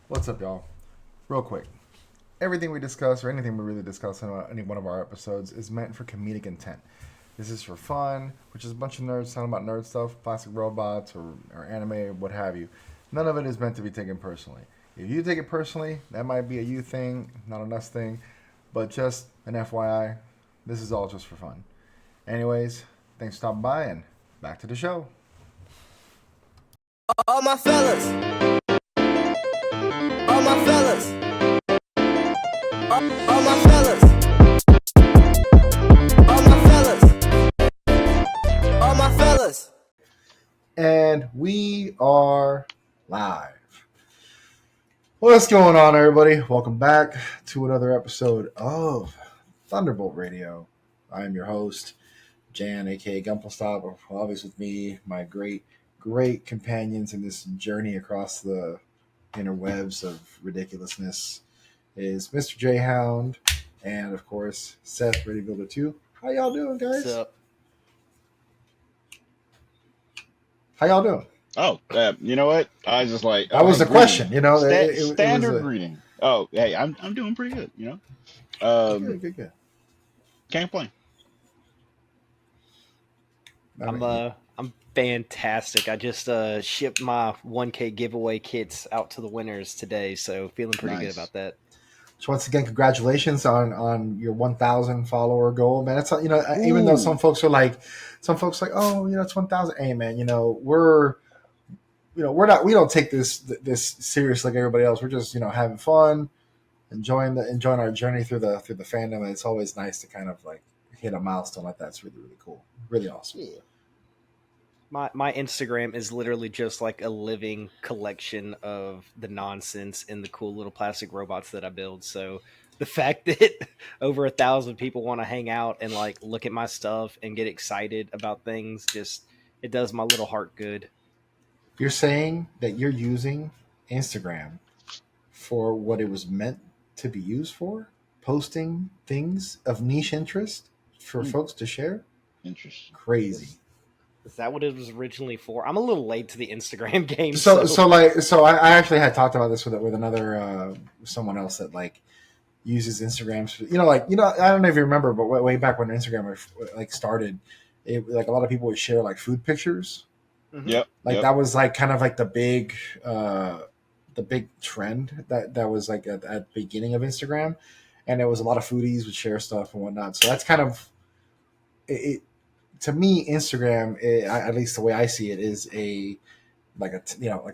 What's up, y'all? Real quick. Everything we discuss, or anything we really discuss in any one of our episodes, is meant for comedic intent. This is for fun, which is a bunch of nerds talking about nerd stuff, plastic robots, or anime, what have you. None of it is meant to be taken personally. If you take it personally, that might be a you thing, not a us thing, but just an FYI, this is all just for fun. Anyways, thanks for stopping by, and back to the show. All my fellas, all my fellas, all my fellas, all my fellas, all my fellas. And we are live. What's going on, everybody? Welcome back to another episode of Thunderbolt Radio. I am your host, Jan, aka Gumplestop. Always with me, my great companions in this journey across the interwebs of ridiculousness is Mr. J Hound and, of course, Seth Ready Builder 2. How y'all doing, guys? What's up? How y'all doing? Oh, you know what? I was just like, That was the question, you know. Standard greeting. Oh, hey, I'm doing pretty good. Good. Can't complain. I'm fantastic. I just shipped my 1K giveaway kits out to the winners today, so feeling pretty good about that. So once again, congratulations on your 1,000 follower goal, man. It's even though some folks like, oh, it's 1,000. Hey, man, we don't take this serious like everybody else. We're just having fun, enjoying our journey through the fandom. And it's always nice to kind of like hit a milestone like that. It's really cool, really awesome. Yeah. My Instagram is literally just like a living collection of the nonsense and the cool little plastic robots that I build. So the fact that over 1,000 people want to hang out and like look at my stuff and get excited about things, it does my little heart good. You're saying that you're using Instagram for what it was meant to be used for? Posting things of niche interest for folks to share? Interesting. Crazy. Is that what it was originally for? I'm a little late to the Instagram game. So I actually had talked about this with another someone else that like uses Instagram. I don't know if you remember, but way back when Instagram like started, it like a lot of people would share like food pictures. Mm-hmm. Yep. That was like kind of like the big trend that was like at the beginning of Instagram, and it was a lot of foodies would share stuff and whatnot. So that's kind of it to me. Instagram, at least the way I see it, is a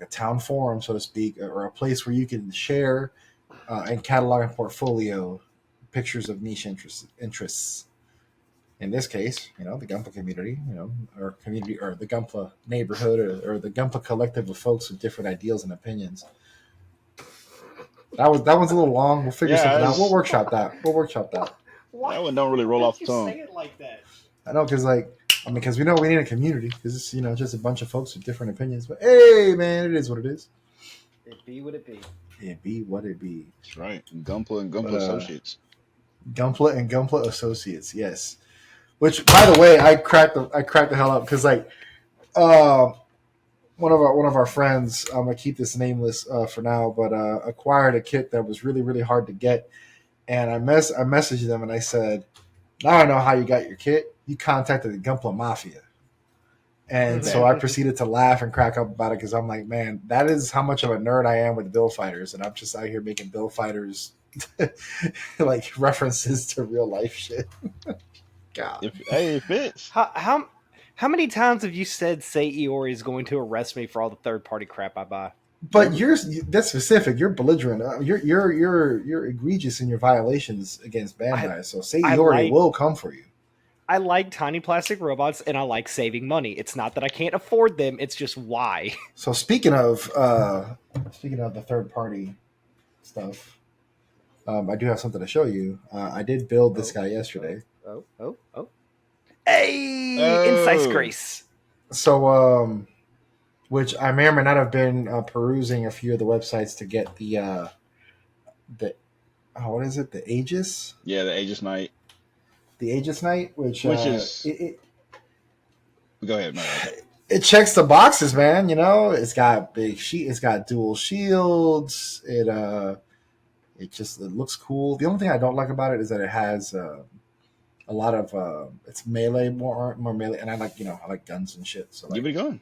town forum, so to speak, or a place where you can share and catalog and portfolio pictures of niche interests. In this case, the Gunpla community, or community, or the Gunpla neighborhood, or the Gunpla collective of folks with different ideals and opinions. That one's a little long. We'll figure something out. We'll workshop that. Why? That one don't really roll off the tongue. Say it like that? I know, because we know we need a community, because it's just a bunch of folks with different opinions. But hey, man, it is what it is. It be what it be. It be what it be. That's right. Gunpla and Gunpla Associates. Gunpla and Gunpla Associates. Yes. Which, by the way, I cracked the hell up because one of our friends, I'm gonna keep this nameless for now, but acquired a kit that was really hard to get, and I messaged them and I said, now I know how you got your kit. You contacted the Gunpla Mafia. And so I proceeded to laugh and crack up about it because I'm like, man, that is how much of a nerd I am with build fighters, and I'm just out here making build fighters like references to real life shit. God. It fits. How many times have you said Say Iori is going to arrest me for all the third party crap I buy? But that's specific. You're belligerent. You're egregious in your violations against Bandai. So Say Iori will come for you. I like tiny plastic robots and I like saving money. It's not that I can't afford them. It's just why. So speaking of the third party stuff, I do have something to show you. I did build this guy yesterday. Oh. Hey, Insight's Grace. So, which I may or may not have been perusing a few of the websites to get the what is it? The Aegis? Yeah, the Aegis Knight. The Aegis Knight, which is... Go ahead, man. it checks the boxes, man. You know, it's got it's got dual shields. It looks cool. The only thing I don't like about it is that it has a lot of it's melee, more melee, and I like guns and shit. So Give like, it a go.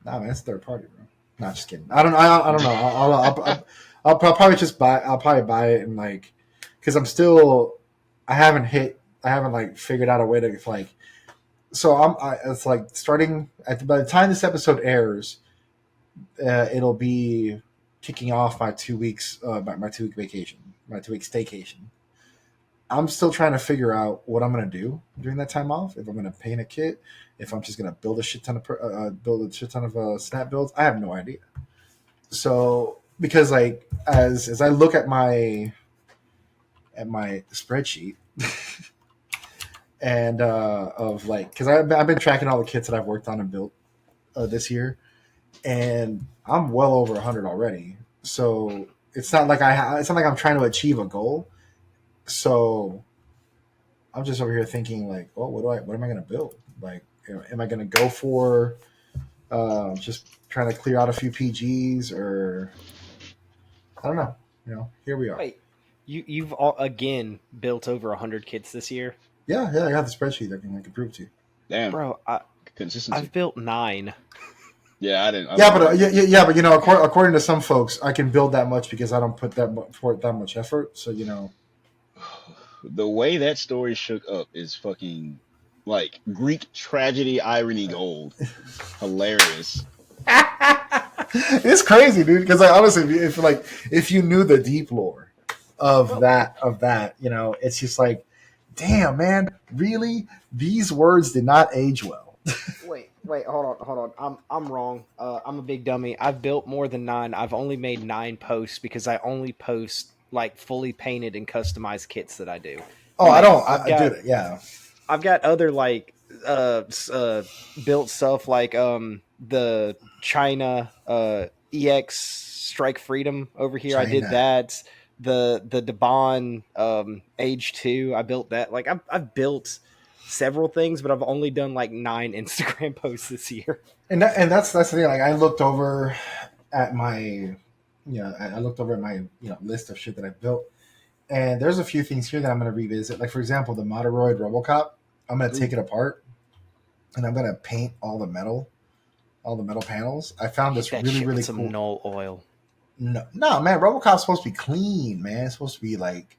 nah, man, it's third party, bro. Not just kidding. I don't know. I'll probably just buy. I'll probably buy it and like, because I haven't like figured out a way to like. So it's like starting by the time this episode airs, it'll be kicking off my 2 weeks, my 2 week vacation, my 2 week staycation. I'm still trying to figure out what I'm gonna do during that time off. If I'm gonna paint a kit, if I'm just gonna build a shit ton of snap builds, I have no idea. So because like as I look at my spreadsheet and of like, because I've been tracking all the kits that I've worked on and built this year, and I'm well over 100 already. So it's not like it's not like I'm trying to achieve a goal. So I'm just over here thinking like, well, what am I going to build? Like, am I going to go for just trying to clear out a few PGs, or I don't know. You know, here we are. Wait, you've again built over 100 kits this year? Yeah, I got the spreadsheet I can prove to you. Damn, Bro, consistency. I've built 9. Yeah, I didn't. But you know, according to some folks, I can build that much because I don't put that much effort. So you know, the way that story shook up is fucking like Greek tragedy irony gold. Hilarious. It's crazy, dude. Because like honestly, if you knew the deep lore of that, you know, it's just like, damn, man, really, these words did not age well. Wait, hold on. I'm wrong. I'm a big dummy. I've built more than 9. I've only made 9 posts because I only post like fully painted and customized kits that I do. Oh, Like, I did it. Yeah, I've got other like built stuff like the China EX Strike Freedom over here. China. I did that. The Debon Age 2. I built that. Like I've built several things, but I've only done like 9 Instagram posts this year. And that's the thing. Like I looked over at my list of shit that I built, and there's a few things here that I'm going to revisit. Like for example, the Moderoid RoboCop. I'm going to take it apart, and I'm going to paint all the metal panels. I found this really cool. Some null oil. No, man, RoboCop's supposed to be clean, man. It's supposed to be like,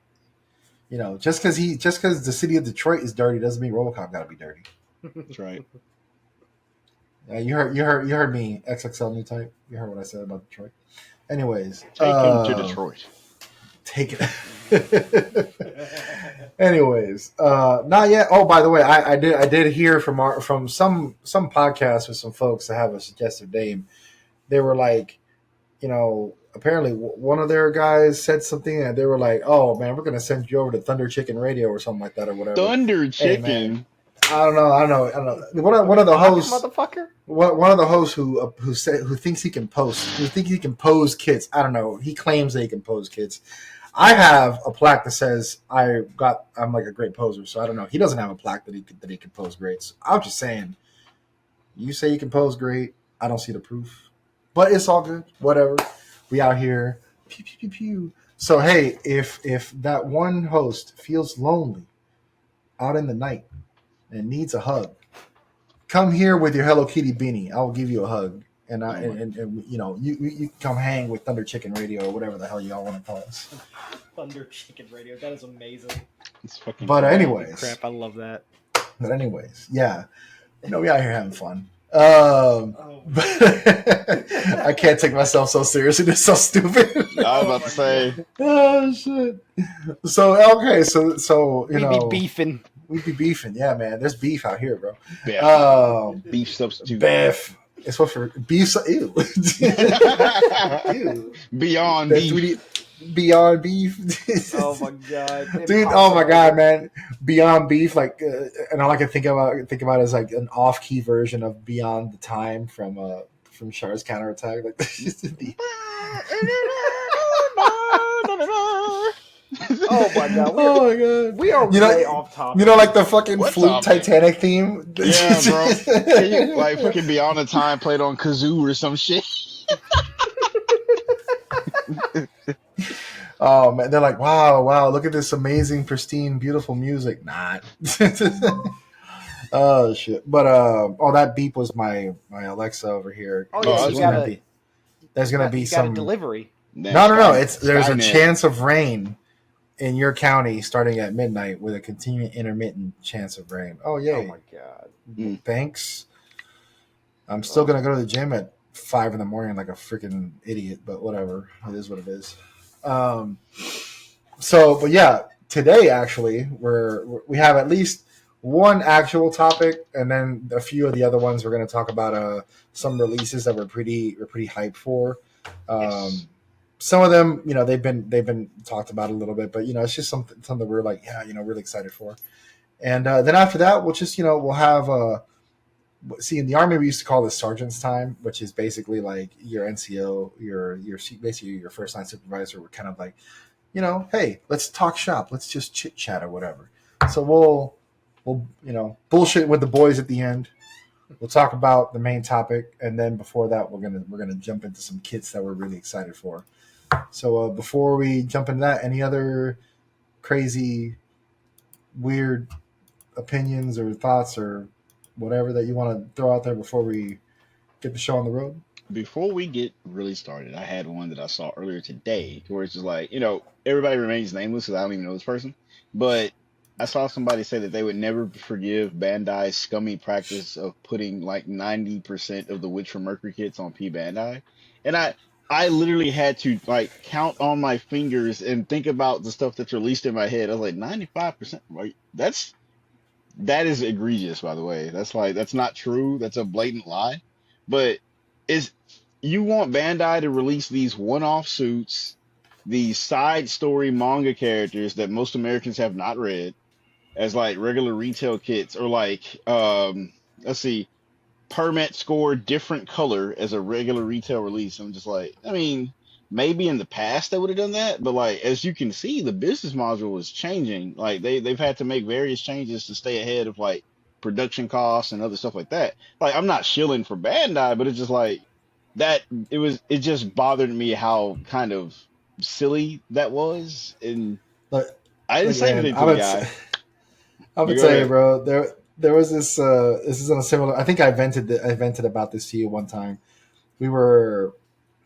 you know, just because the city of Detroit is dirty doesn't mean RoboCop got to be dirty. That's right. You heard me, XXL new type. You heard what I said about Detroit. Anyways, take him to Detroit. Take it. Anyways, not yet. Oh, by the way, I did hear from some podcasts with some folks that have a suggestive name. They were like, you know, apparently one of their guys said something, and they were like, "Oh man, we're gonna send you over to Thunder Chicken Radio or something like that, or whatever." Thunder Chicken. Hey, I don't know. One of the hosts, motherfucker. One of the hosts who thinks he can pose kits. I don't know. He claims that he can pose kits. I have a plaque that says I'm like a great poser. So I don't know. He doesn't have a plaque that he can pose great. So I'm just saying. You say you can pose great. I don't see the proof, but it's all good. Whatever. We out here. Pew pew pew pew. So hey, if that one host feels lonely out in the night and needs a hug, come here with your Hello Kitty beanie. I will give you a hug, and you know you come hang with Thunder Chicken Radio or whatever the hell y'all want to call us. Thunder Chicken Radio. That is amazing. It's fucking. But anyways, crap, I love that. But anyways, yeah, you know we out here having fun. But I can't take myself so seriously. This is so stupid. I was about to say. Oh shit. So okay, so you know be beefing. We be beefing, yeah, man. There's beef out here, bro. Beef substitute. Beef. It's what for beef. Ew. Ew. Beyond beef. Beyond beef. Oh my god, dude! Oh my god, man! Beyond beef, like, and all I can think about is like an off-key version of Beyond the Time from Char's Counterattack. Like, Oh my god, Oh my god. we are You know, way off topic. You know, like the fucking What flute topic? Titanic theme. Yeah, bro. Can you like fucking Beyond the Time played on kazoo or some shit? Oh man, they're like, wow, look at this amazing, pristine, beautiful music. Not. Oh shit. But oh, that beep was my Alexa over here. Oh Oh, yeah, I Yes, was you there's gotta. gonna be there's gonna be You got a some. delivery. Nah, No. It's there's a Skynet. chance of rain in your county starting at midnight with a continuing intermittent chance of rain. Oh Oh yay! my god. Mm. Thanks. I'm still gonna go to the gym at 5 in the morning like a freaking idiot, but whatever. It is what it is. Um, but yeah, today actually we have at least one actual topic, and then a few of the other ones we're going to talk about. Some releases that we're pretty hyped for. Yes. Some of them, they've been talked about a little bit, but it's just something we're like, yeah, really excited for. And then after that, we'll just we'll have see, in the army we used to call this sergeant's time, which is basically like your NCO, your basically your first line supervisor. We're kind of like, hey, let's talk shop, let's just chit chat or whatever. So we'll bullshit with the boys at the end. We'll talk about the main topic, and then before that, we're gonna jump into some kits that we're really excited for. So before we jump into that, any other crazy, weird opinions or thoughts or whatever that you want to throw out there before we get the show on the road? Before we get really started, I had one that I saw earlier today where it's just like, everybody remains nameless because I don't even know this person. But I saw somebody say that they would never forgive Bandai's scummy practice of putting like 90% of the Witch from Mercury kits on P Bandai. And I literally had to like count on my fingers and think about the stuff that's released in my head. I was like, 95%? Right? That is egregious, by the way. That's not true. That's a blatant lie. But is you want Bandai to release these one-off suits, these side story manga characters that most Americans have not read as like regular retail kits, or like let's see, permit score different color as a regular retail release. I'm just like, I mean, maybe in the past they would have done that, but like as you can see, the business module is changing. Like they've had to make various changes to stay ahead of like production costs and other stuff like that. Like I'm not shilling for Bandai, but it's just like that it just bothered me how kind of silly that was. And Look, I didn't say man, anything to the guy. I would Go tell you, ahead. bro. There was this. This is on a similar. I think I vented about this to you one time. We were.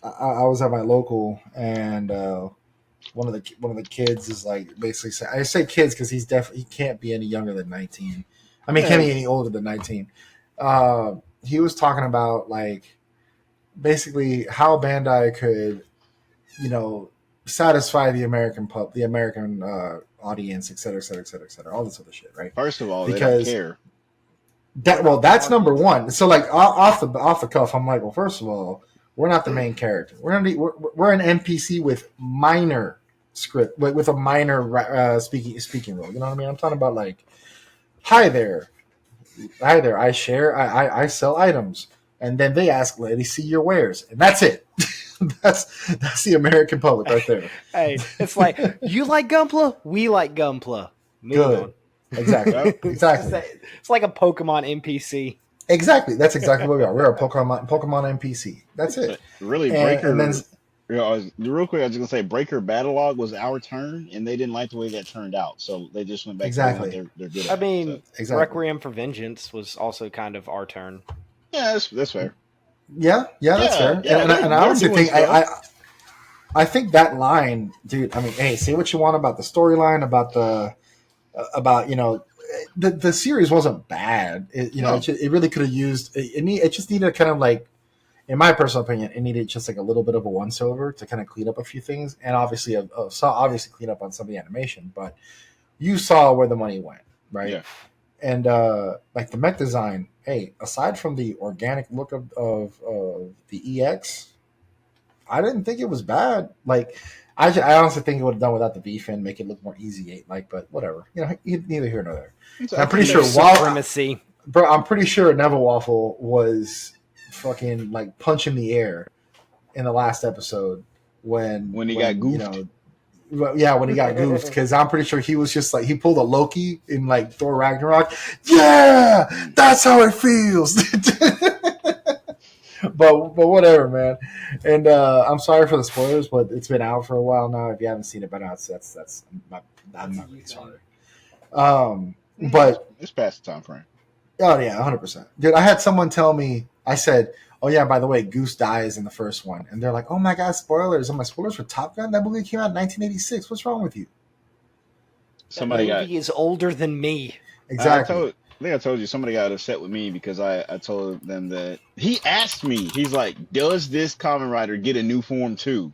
I was at my local, and one of the kids is like basically saying, I say kids because he can't be any younger than 19. I mean, he can't be any older than 19. He was talking about like basically how Bandai could, you know, satisfy the American audience, et cetera, et cetera, et cetera, et cetera, all this other shit, right? First of all, they don't Because care. that's number one. So like off the cuff, I'm like, well, first of all, we're not the main character. We're an NPC with minor script, with a minor speaking role. You know what I mean? I'm talking about like, hi there, I sell items, and then they ask, let me see your wares, and that's it. that's the American public right there. Hey, it's like you like Gunpla, we like Gunpla. Moving on. Exactly. Exactly. It's like a Pokemon NPC. Exactly. That's exactly what we are. We're a Pokemon NPC. That's it. Really, Breaker. And then, real quick, I was gonna say Breaker Battle Log was our turn, and they didn't like the way that turned out, so they just went back exactly. to they're good. I mean, exactly. Requiem for Vengeance was also kind of our turn. Yeah, that's fair. Yeah, that's fair. Yeah, and I honestly think I think that line, dude. I mean, hey, say what you want about the storyline, about the series wasn't bad. It really could have used. It just needed kind of like, in my personal opinion, it needed just like a little bit of a once over to kind of clean up a few things, and obviously clean up on some of the animation. But you saw where the money went, right? Yeah. And like the mech design, hey, aside from the organic look of the EX, I didn't think it was bad. Like, I honestly think it would have done without the V fin, make it look more easy 8 like, but whatever. Neither here nor there. I'm pretty sure supremacy. Bro, I'm pretty sure Neville Waffle was fucking like punching the air in the last episode when he got goofed. Well, yeah, when he got goofed, because I'm pretty sure he was just like he pulled a Loki in like Thor Ragnarok. Yeah, that's how it feels. but whatever, man. And I'm sorry for the spoilers, but it's been out for a while now. If you haven't seen it by now, I'm not really sorry. But It's past the time frame. oh yeah, 100%, dude. I had someone tell me. I said, "Oh yeah, by the way, Goose dies in the first one," and they're like, "Oh my god, spoilers!" I'm like, "Spoilers for Top Gun? That movie came out in 1986. What's wrong with you?" Somebody that got. movie is older than me. Exactly. I think I told you somebody got upset with me because I told them that he asked me. He's like, "Does this Kamen Rider get a new form too?"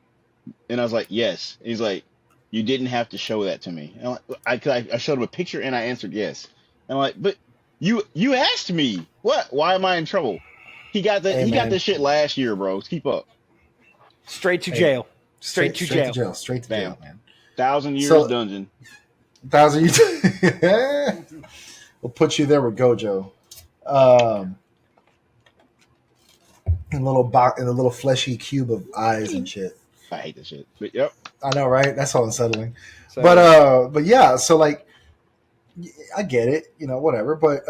And I was like, "Yes." He's like, "You didn't have to show that to me." And I'm like, I showed him a picture and I answered yes. And I'm like, "But you asked me. What? Why am I in trouble?" He got Hey, got man. this shit last year, bro. Keep up. Straight to Hey, jail. Straight to straight jail. to jail. Straight to Bam. jail, man. 1,000 years So- dungeon. 1,000 you. We'll put you there with Gojo. In a little fleshy cube of eyes and shit. I hate this shit. But yep. I know, right? That's all unsettling. So, But yeah, so like I get it, whatever. But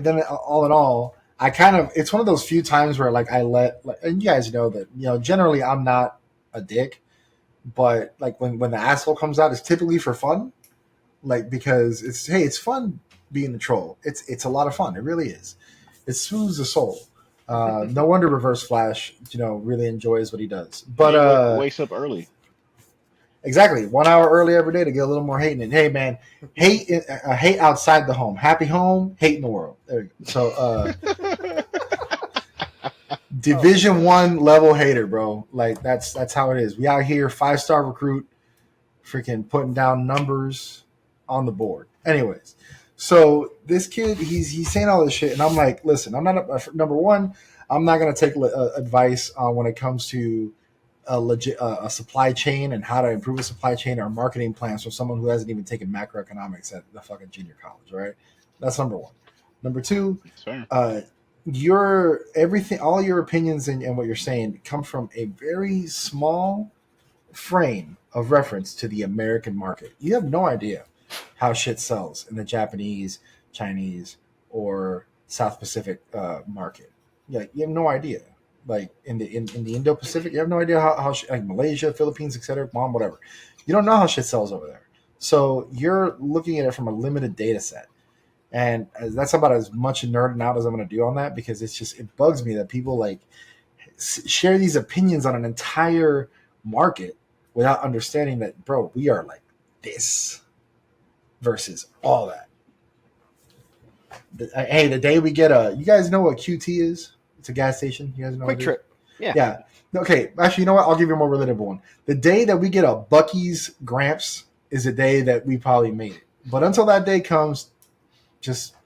then all in all, I kind of it's one of those few times where like and you guys know that generally I'm not a dick, but like when the asshole comes out, it's typically for fun, like because it's fun being the troll. It's a lot of fun. It really is. It soothes the soul. No wonder Reverse Flash, really enjoys what he does. But He wakes up early. exactly 1 hour early every day to get a little more hate in it. Hey man, hate outside the home, happy home, hate in the world. There you go. So Division 1 level hater, bro. Like that's how it is. We out here 5-star recruit, freaking putting down numbers on the board. Anyways, so this kid, he's saying all this shit, and I'm like, listen, I'm not number one. I'm not gonna take advice on when it comes to a supply chain and how to improve a supply chain or marketing plans from someone who hasn't even taken macroeconomics at the fucking junior college, right? That's number one. Number two, all your opinions and what you're saying come from a very small frame of reference to the American market. You have no idea how shit sells in the Japanese, Chinese, or South Pacific market. Yeah, you have no idea. Like in the Indo-Pacific, you have no idea how like Malaysia, Philippines, etc., whatever. You don't know how shit sells over there. So you're looking at it from a limited data set. And that's about as much nerding out as I'm going to do on that, because it bugs me that people like share these opinions on an entire market without understanding that, bro, we are like this versus all that. Hey, the day we get you guys know what QT is? It's a gas station. You guys know Quick Trip. Yeah. Okay. Actually, you know what? I'll give you a more relatable one. The day that we get a Buc-ee's Gramps is the day that we probably made it. But until that day comes, just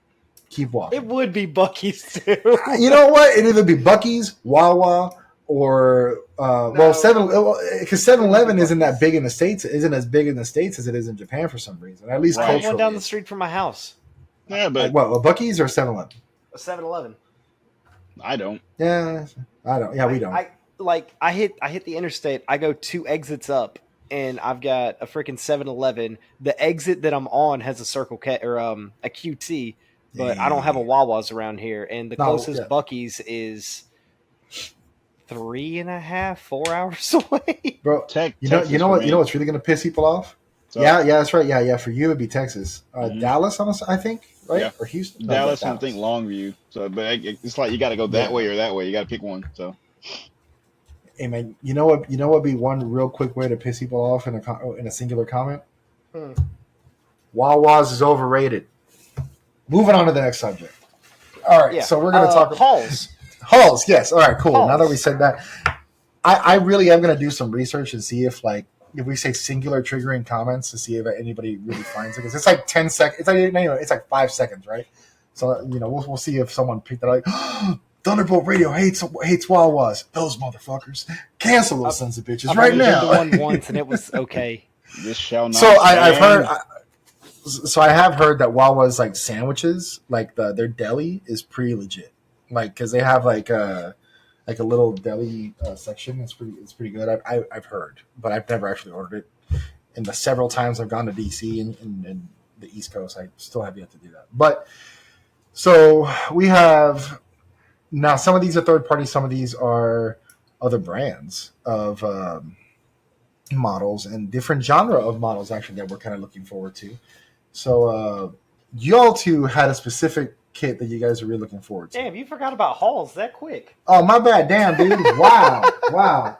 keep walking. It would be Buc-ee's too. You know what? It'd either be Buc-ee's, Wawa, or because 7-Eleven isn't that big in the States. Isn't as big in the States as it is in Japan for some reason. At least I have culturally. one down the street from my house. Yeah, but like what? A Buc-ee's or 7-Eleven? A 7-Eleven. I don't. Yeah, I don't. Yeah, we don't. I hit the interstate. I go 2 exits up, and I've got a freaking 7-Eleven. The exit that I'm on has a Circle K or a QT, but I don't have a Wawa's around here. And the closest Buc-ee's is 3.5, 4 hours away. Bro, you know what's really gonna piss people off? So, yeah, that's right. Yeah. For you, it'd be Texas, Dallas, I think, right? Yeah. Or Houston. Dallas, I think Longview. So, but it's like you got to go that way or that way. You got to pick one. So, hey man, you know what? Would be one real quick way to piss people off in a singular comment? Wawa's is overrated. Moving on to the next subject. All right, so we're gonna talk Halls. Halls, yes. All right, cool. Halls. Now that we said that, I really am gonna do some research and see if if we say singular triggering comments to see if anybody really finds it, because it's like 10 seconds. It's like 5 seconds, right? So we'll see if someone picked it like Thunderbolt Radio hates Wawas. Those motherfuckers, cancel those sons of bitches right now. I did the one once and it was okay. This shall not. So I've heard. So I have heard that Wawa's like sandwiches, like their deli is pretty legit, like because they have like a little deli section. It's pretty good. I've heard, but I've never actually ordered it. in the several times I've gone to DC and the East Coast. I still have yet to do that. But so we have now some of these are third party, some of these are other brands of models and different genre of models actually that we're kind of looking forward to. So y'all two had a specific kit that you guys are really looking forward to. Damn, you forgot about hauls that quick. Oh, my bad. Damn, dude. Wow.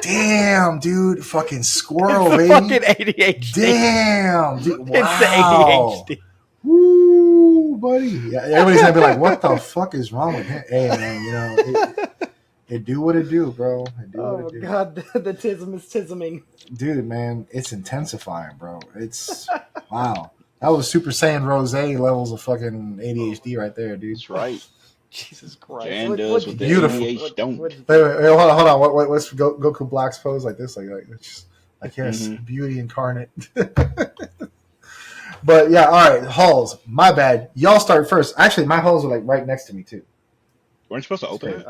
Damn, dude. Fucking squirrel, It's the baby. fucking ADHD. Damn, dude. Wow. It's the ADHD. Woo, buddy. Yeah, everybody's gonna be like, "What the fuck is wrong with him?" Hey, man, you know, it do what it do, bro. It do Oh what it do. god, the tism is tisming. Dude, man, it's intensifying, bro. It's wow. That was Super Saiyan Rose levels of fucking ADHD right there, dude. That's right. Jesus Christ. Jan does with the Beautiful. ADH don't. Wait, hold on. What's Goku Black's pose like this? Like it's just yes, beauty incarnate. But yeah, all right, hauls. My bad. Y'all start first. Actually, my hauls are like right next to me too. Weren't you supposed to open it?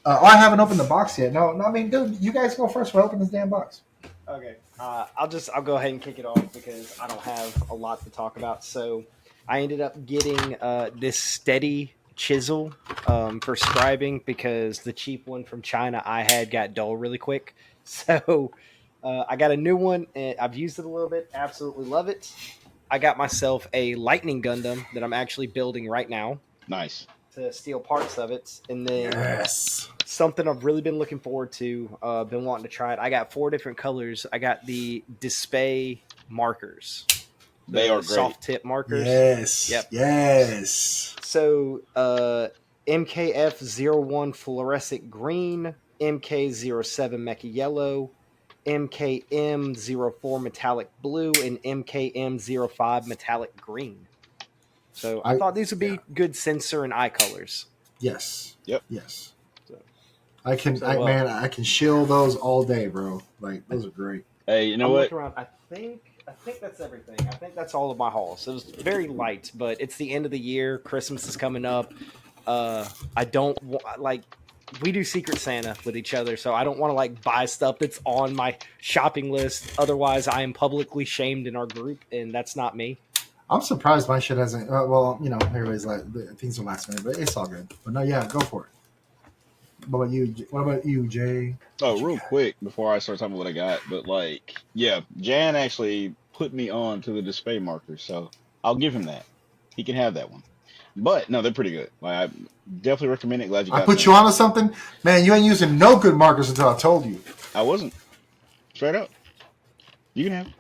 I haven't opened the box yet. No, I mean, dude, you guys go first. We'll open this damn box. Okay. I'll go ahead and kick it off because I don't have a lot to talk about. So I ended up getting this steady chisel for scribing because the cheap one from China I had got dull really quick. So I got a new one and I've used it a little bit. Absolutely love it. I got myself a Lightning Gundam that I'm actually building right now. Nice. To steal parts of it. And then Yes. something I've really been looking forward to, been wanting to try it. I got 4 different colors. I got the Display markers. They are great. Soft tip markers. Yes. Yep. Yes. So MKF01 fluorescent green, MK07 mecha yellow, MKM04 metallic blue, and MKM05 metallic green. So I thought these would be good sensor and eye colors. Yes. Yep. Yes. So, I can shill those all day, bro. Like those are great. Hey, you know I'm what? looking around. I think that's everything. I think that's all of my hauls. It was very light, but it's the end of the year. Christmas is coming up. I don't like. We do Secret Santa with each other, so I don't want to like buy stuff that's on my shopping list. Otherwise, I am publicly shamed in our group, and that's not me. I'm surprised my shit hasn't. Well, you know, everybody's like things are last minute, but it's all good. But no, yeah, go for it. What about you, Jay? Oh, real quick before I start talking about what I got, but like, yeah, Jan actually put me on to the display markers, so I'll give him that. He can have that one. But no, they're pretty good. Like, I definitely recommend it. Glad you got I put you onto something, man. You ain't using no good markers until I told you. I wasn't. Straight up. You can have it.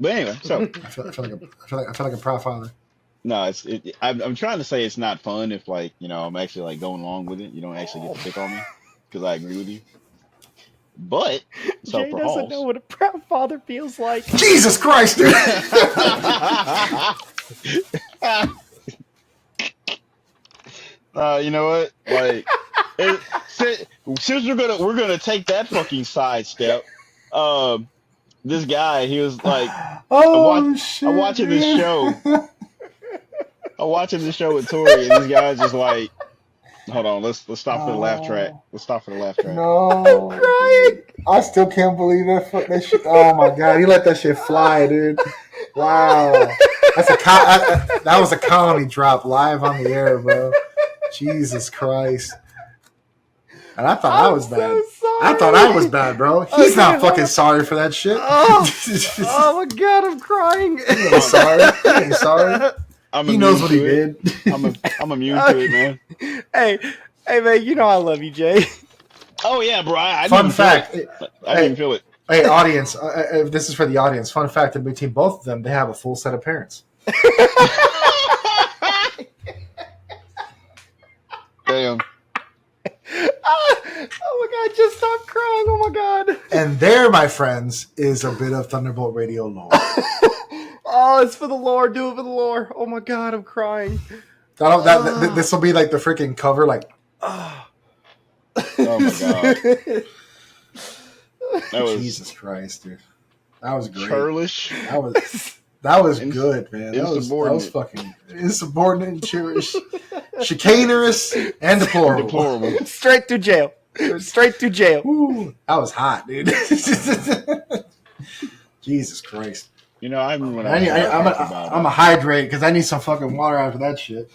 But anyway, so I feel like a proud father. no, I'm trying to say it's not fun if like I'm actually like going along with it. You don't actually get to pick on me because I agree with you. But so Jay for doesn't hauls, know what a proud father feels like. Jesus Christ, dude! you know what? Like, since we're gonna take that fucking sidestep. This guy, he was like, shit! I'm watching this show. I'm watching this show with Tori, and this guy's just like, hold on, let's stop for the laugh track. Let's stop for the laugh track. No, I'm crying. I still can't believe that shit. Oh my god, he let that shit fly, dude. Wow, that was a comedy drop live on the air, bro. Jesus Christ. And I thought I was bad. So I thought I was bad, bro. He's not fucking sorry for that shit. Oh my god, I'm crying. He ain't sorry. He ain't sorry. He knows what he did. I'm immune to it, man. Hey, man, you know I love you, Jay. Oh yeah, bro. I Fun fact. I didn't even feel it. Hey, audience. This is for the audience. Fun fact: in between both of them, they have a full set of parents. Damn. Oh my god, just stop crying. Oh my god. And there, my friends, is a bit of Thunderbolt Radio lore. Oh, it's for the lore. Do it for the lore. Oh my god, I'm crying. This will be like the freaking cover, like. Oh Oh my god. That was Jesus Christ, dude. That was great. churlish. That was good, man. That was fucking insubordinate and cherish, chicanerous, and deplorable. Straight to jail. Straight to jail. Ooh, that was hot, dude. Jesus Christ. You know, I remember when I'm about a hydrate because I need some fucking water after that shit.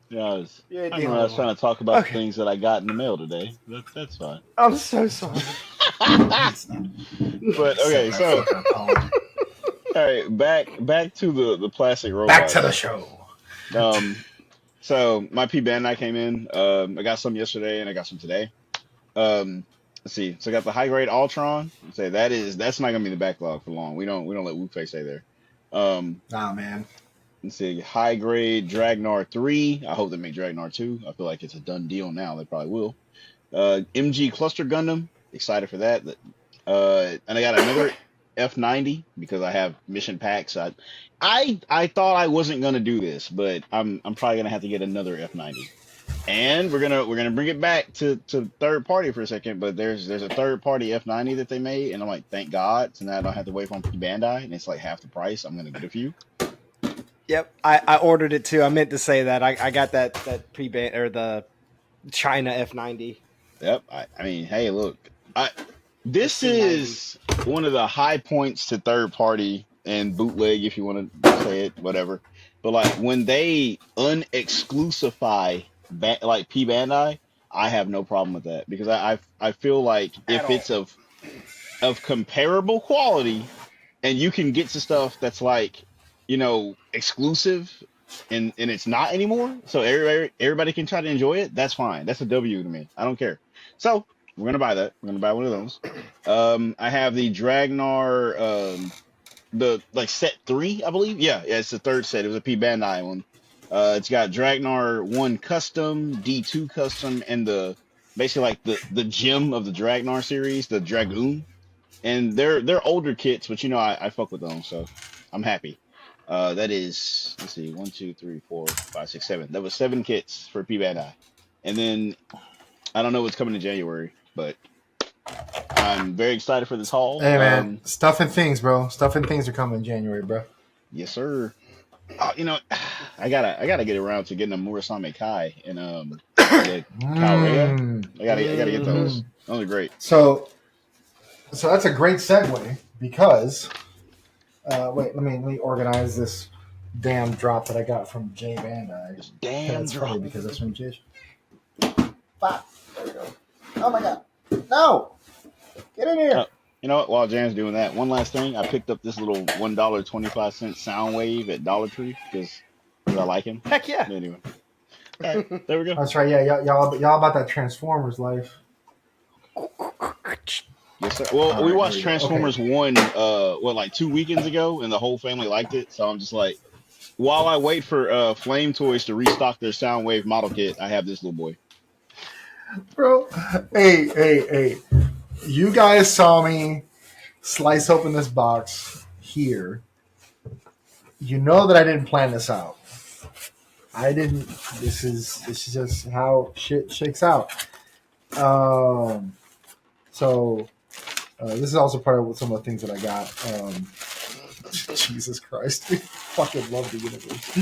yeah, You're I remember dealing I was with trying to talk about the Okay. things that I got in the mail today. That's fine. I'm so sorry. It's not. But Accept okay, my so fucking apology. all right, back to the plastic Back to robots. the show. Um, so my P Bandai came in. I got some yesterday and I got some today. Let's see. So I got the high grade Ultron. Say that's not gonna be the backlog for long. We don't let Wu-Fei stay there. Nah, man. Let's see. High grade Dragnar 3. I hope they make Dragnar 2. I feel like it's a done deal now. They probably will. MG Cluster Gundam. Excited for that. And I got another F90 because I have mission packs. I thought I wasn't gonna do this, but I'm probably gonna have to get another F90. And we're gonna bring it back to third party for a second, but there's a third party F90 that they made, and I'm like, thank God, so now I don't have to wait for Bandai, and it's like half the price. I'm gonna get a few. Yep, I ordered it too. I meant to say that I got that pre-ban or the China F90. Yep. I mean, hey, look, this C90. is one of the high points to third party and bootleg, if you want to say it, whatever. But like when they unexclusify like P Bandai, I have no problem with that because I feel like At if all. it's of comparable quality and you can get to stuff that's like exclusive and it's not anymore, so everybody can try to enjoy it, that's fine. That's a W to me. I don't care. So we're gonna buy that. We're gonna buy one of those. I have the Dragnar, the like set 3, I believe. Yeah, it's the third set. It was a P Bandai one. It's got Dragnar 1 custom, D2 custom, and the basically like the gem of the Dragnar series, the Dragoon. And they're older kits, but I fuck with them, so I'm happy. That is, let's see, 1, 2, 3, 4, 5, 6, 7. That was 7 kits for P Bandai. And then I don't know what's coming in January, but I'm very excited for this haul. Hey, man. Stuff and things, bro. Stuff and things are coming in January, bro. Yes, sir. I gotta get around to getting a Murasame Kai and the Calreo. I gotta get those. Those are great. So that's a great segue because wait, let me organize this damn drop that I got from J Bandai. Damn That's drop. funny because that's from J. Fuck. There we go. Oh my god. No. Get in here. You know what? While Jan's doing that, one last thing. I picked up this little $1.25 sound wave at Dollar Tree because I like him. Heck yeah. But anyway. All right, there we go. That's right. Yeah, y'all about that Transformers life. Yes, sir. Well, we watched there we go. Transformers 1 like 2 weekends ago, and the whole family liked it. So I'm just like, while I wait for Flame Toys to restock their Soundwave model kit, I have this little boy. Bro, hey. You guys saw me slice open this box here. You know that I didn't plan this out. I didn't. This is just how shit shakes out. So this is also part of some of the things that I got. Jesus Christ, we fucking love the universe.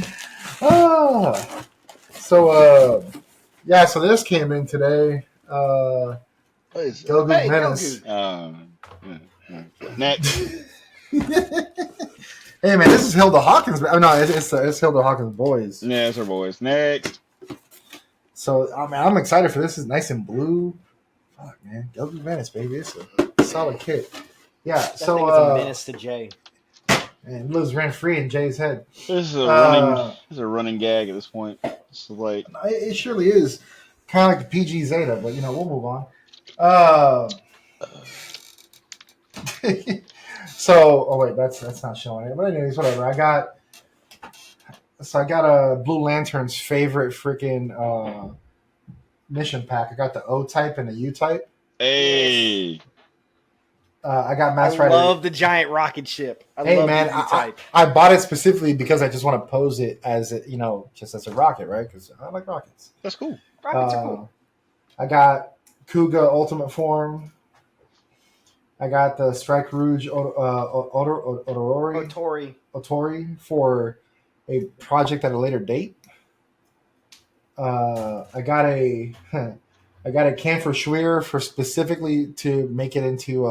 Yeah. So this came in today. Go Hey, Menace. Next. Hey man, this is Hilda Hawkins. Oh, no, it's Hilda Hawkins' boys. Yeah, it's our boys. Next. So I'm excited for this. It's nice and blue. Fuck man, Goku Menace, baby. It's a solid kit. Yeah. That thing is a menace to Jay. And lives rent free in Jay's head. This is a running gag at this point. It's like it surely is kind of like the PG Zeta, but we'll move on. So, wait, that's not showing it. But anyways, whatever. I got a Blue Lantern's favorite freaking mission pack. I got the O type and the U type. Hey. I got Master Rider. I love the giant rocket ship. Hey man, I bought it specifically because I just want to pose it as just as a rocket, right? Because I like rockets. That's cool. Rockets are cool. I got Kuga Ultimate Form. I got the Strike Rouge Otori for a project at a later date. I got a I got a Camphor Schweer for specifically to make it into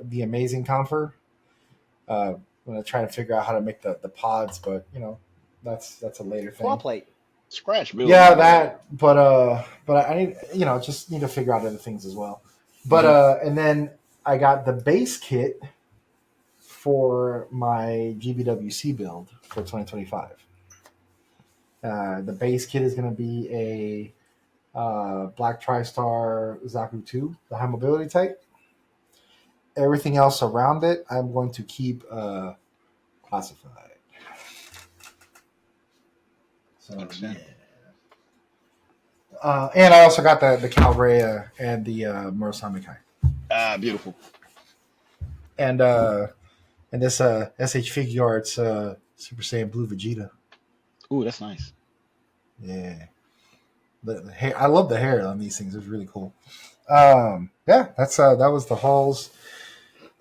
the Amazing Comfort. I'm gonna try to figure out how to make the pods, but that's a later Claw thing. plate. Scratch build. Yeah, that. But I need just need to figure out other things as well. But and then I got the base kit for my GBWC build for 2025. The base kit is going to be a Black TriStar Zaku 2, the high mobility type. Everything else around it, I'm going to keep classified. So, yeah. And I also got the Calrea and the Murasame Kai. Beautiful. And this SH Figure Arts Super Saiyan Blue Vegeta. Ooh, that's nice. Yeah. The hair, I love the hair on these things. It's really cool. Yeah, that's that was the hauls.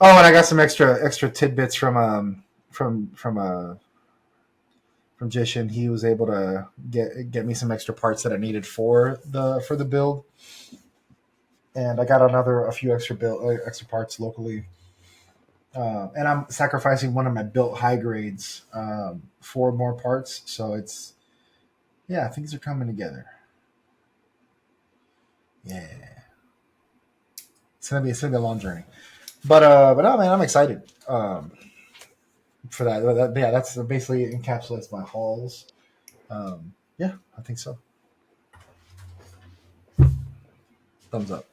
Oh, and I got some extra tidbits from Jishin. He was able to get me some extra parts that I needed for the build, and I got a few extra parts locally. And I'm sacrificing one of my built high grades for more parts. So things are coming together. Yeah, it's gonna be a long journey, but no, man, I'm excited for that. Yeah, that's basically encapsulates my hauls. Yeah, I think so. Thumbs up.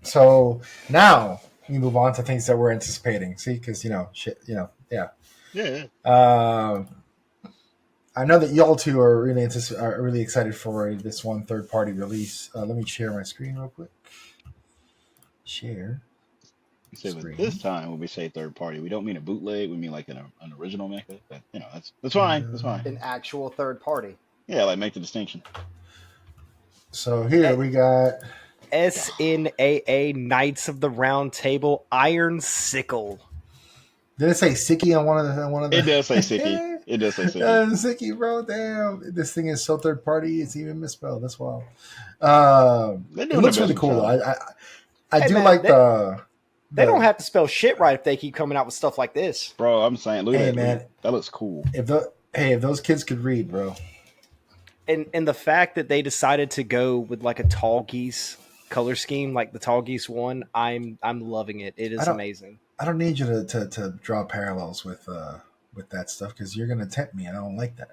So now we move on to things that we're anticipating. See, because shit, yeah. Yeah. I know that y'all two are really excited for this one third party release. Let me share my screen real quick. Share. So this time when we say third party, we don't mean a bootleg. We mean like an original mecha. But that's fine. That's fine. An actual third party. Yeah, like make the distinction. So here we got SNAA Knights of the Round Table Iron Sickle. Did it say Sicky on one of the? It does say Sicky. It does say Sicky. Sicky, bro. Damn, this thing is so third party. It's even misspelled. That's wild. It looks really cool. I do like the. They don't have to spell shit right if they keep coming out with stuff like this, bro. I'm saying, look at that, man. That looks cool. If those kids could read, bro. And the fact that they decided to go with like a Tall Geese color scheme, like the Tall Geese one, I'm loving it. It is amazing. I don't need you to draw parallels with that stuff because you're gonna tempt me. I don't like that.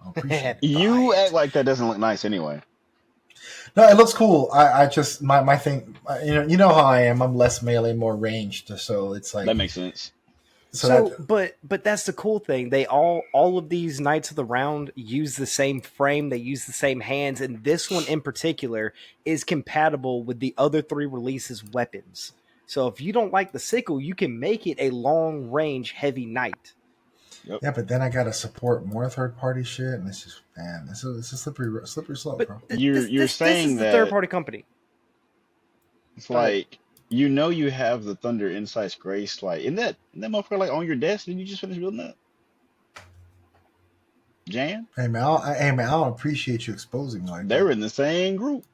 I don't appreciate it. You act like that doesn't look nice anyway. No, it looks cool. I just my thing. You know how I am. I'm less melee, more ranged. So it's like that makes sense. But that's the cool thing. They all of these Knights of the Round use the same frame. They use the same hands, and this one in particular is compatible with the other 3 releases' weapons. So if you don't like the sickle, you can make it a long range heavy knight. Yep. Yeah, but then I gotta support more third party shit, and it's just it's a slippery slope, but bro. You're saying this is that the third party company. It's like you have the Thunder Insights Grace. Like, isn't that motherfucker like on your desk? Did you just finish building that? Jan? Hey man, I don't appreciate you exposing like they were in the same group.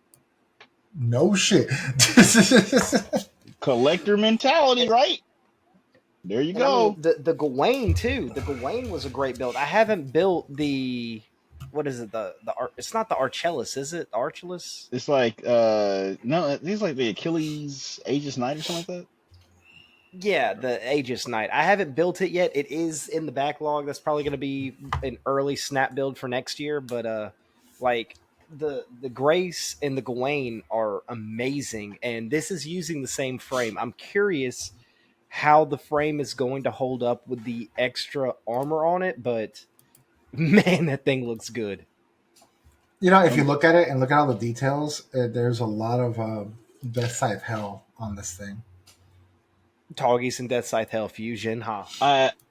No shit. Collector mentality, right? There you go. I mean, the Gawain too. The Gawain was a great build. I haven't built the what is it? It's not the Archellus, is it? Archellus? It's like no, these like the Achilles Aegis Knight or something like that. Yeah, the Aegis Knight. I haven't built it yet. It is in the backlog. That's probably going to be an early snap build for next year. But like the Grace and the Gawain are amazing, and this is using the same frame. I'm curious how the frame is going to hold up with the extra armor on it, but man, that thing looks good. If you look at it and look at all the details, there's a lot of Death Scythe Hell on this thing. Tall Geese and Death Scythe Hell fusion, huh?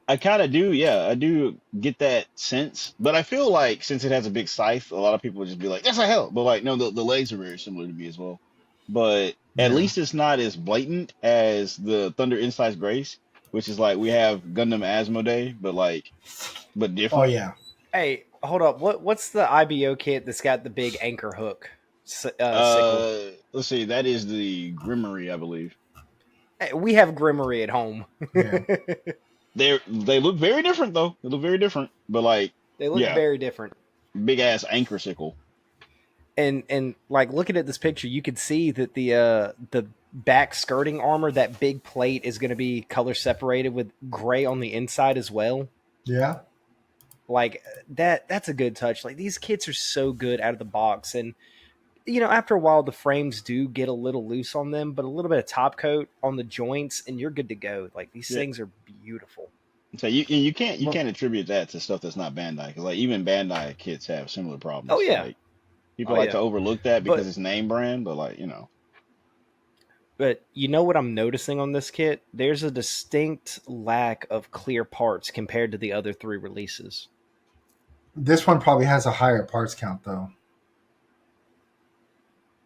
I kind of do, yeah. I do get that sense, but I feel like since it has a big scythe, a lot of people would just be like, "That's a hell." But like, no, the legs are very similar to me as well. But at least it's not as blatant as the Thunder Insights Grace, which is like we have Gundam Asmodee, but different. Oh yeah. Hey, hold up. What's the IBO kit that's got the big anchor hook? Let's let's see, that is the Grimory, I believe. Hey, we have Grimory at home. Yeah. They look very different though. They look very different, but like, They look yeah, very different. big ass anchor sickle. And like looking at this picture, you can see that the back skirting armor, that big plate, is going to be color separated with gray on the inside as well. Yeah. Like that's a good touch. Like these kits are so good out of the box, and you know, after a while the frames do get a little loose on them, but a little bit of top coat on the joints and you're good to go. Like these things are beautiful. So you can't Well, attribute that to stuff that's not Bandai, because like even Bandai kits have similar problems. Oh yeah. Like people like to overlook that because But it's name brand, but like, you know. But you know what I'm noticing on this kit? There's a distinct lack of clear parts compared to the other 3 releases. this one probably has a higher parts count though.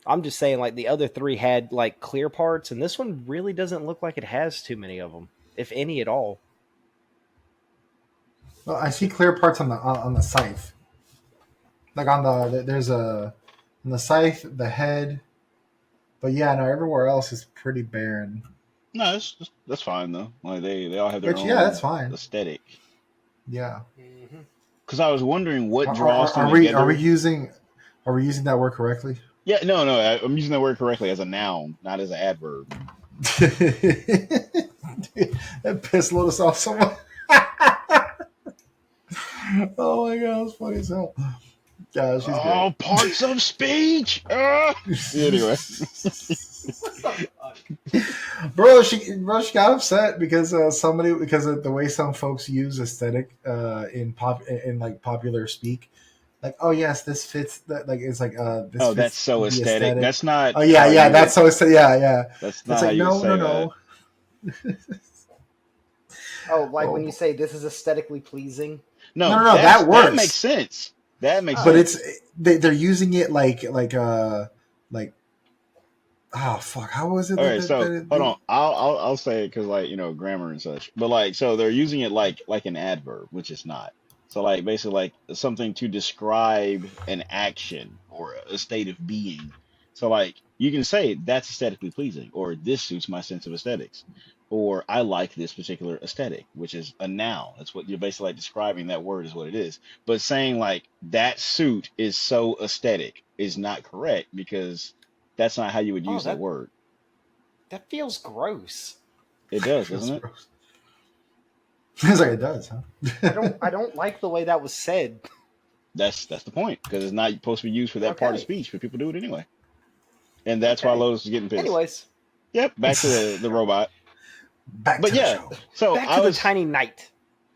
I'm just saying, like, the other 3 had, like, clear parts, and this one really doesn't look like it has too many of them, if any at all. Well, I see clear parts on the scythe. Like there's on the scythe, the head, but yeah, no, everywhere else is pretty barren. No, that's fine though. Like they all have their Which own yeah, that's fine. aesthetic. Yeah. Because I was wondering what Are, draws them are we together. are we using that word correctly? Yeah, no, I'm using that word correctly as a noun, not as an adverb. Dude, that pissed Lotus off so much. Oh my god, it's funny as hell. Yeah, she's Oh, parts of speech. Anyway, bro, she got upset because because of the way some folks use aesthetic in like popular speak. Like, oh yes, this fits. That like it's like this. oh, fits that's so the aesthetic. That's not. Oh yeah, how yeah, you that's would- so yeah. That's It's not how like you would say no. Oh, like Oh. when you say this is aesthetically pleasing? No, No, that works. That makes sense. That makes But sense. it's they're using it like oh fuck, how was it? All right, so hold on. I'll say it because like, you know, grammar and such. But like, so they're using it like an adverb, which is not. So like basically like something to describe an action or a state of being. So like you can say that's aesthetically pleasing, or this suits my sense of aesthetics, or I like this particular aesthetic, which is a noun. That's what you're basically like describing. That word is what it is. But saying like that suit is so aesthetic is not correct, because that's not how you would use that word. That feels gross. It does, doesn't it? It's like it does, huh? I don't like the way that was said. That's the point, because it's not supposed to be used for that part of Okay. speech, but people do it anyway. And that's why Lotus is getting pissed. Anyways, Yep, back to the robot. Back But to yeah, the show. so back to the tiny knight.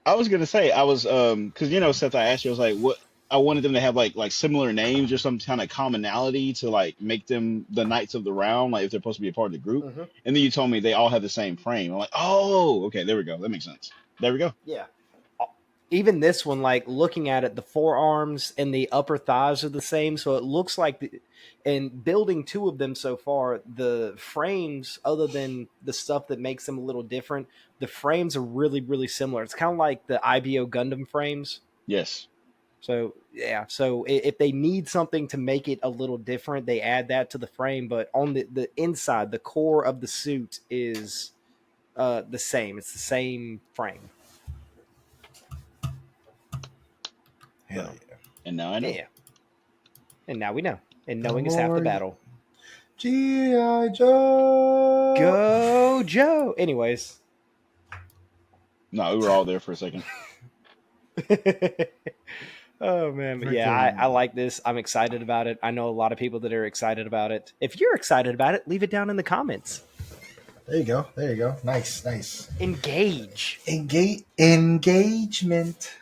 I was gonna say because you know, Seth, I asked you, I was like, what I wanted them to have like similar names or some kind of commonality to like make them the Knights of the Round, like if they're supposed to be a part of the group. Mhm. And then you told me they all have the same frame. I'm like, oh, okay, there we go. That makes sense. There we go. Yeah. Even this one, like looking at it, the forearms and the upper thighs are the same. So it looks like, and building 2 of them so far, the frames, other than the stuff that makes them a little different, the frames are really, really similar. It's kind of like the IBO Gundam frames. Yes. So, yeah. So if they need something to make it a little different, they add that to the frame. But on the inside, the core of the suit is the same. It's the same frame. Hell yeah. And now I know. Yeah. And now we know. And knowing is half the Lord. battle. G.I. Joe. Go, Joe. Anyways. No, we were all there for a second. Oh, man. But yeah, I like this. I'm excited about it. I know a lot of people that are excited about it. If you're excited about it, leave it down in the comments. There you go. Nice. Engage. Engagement.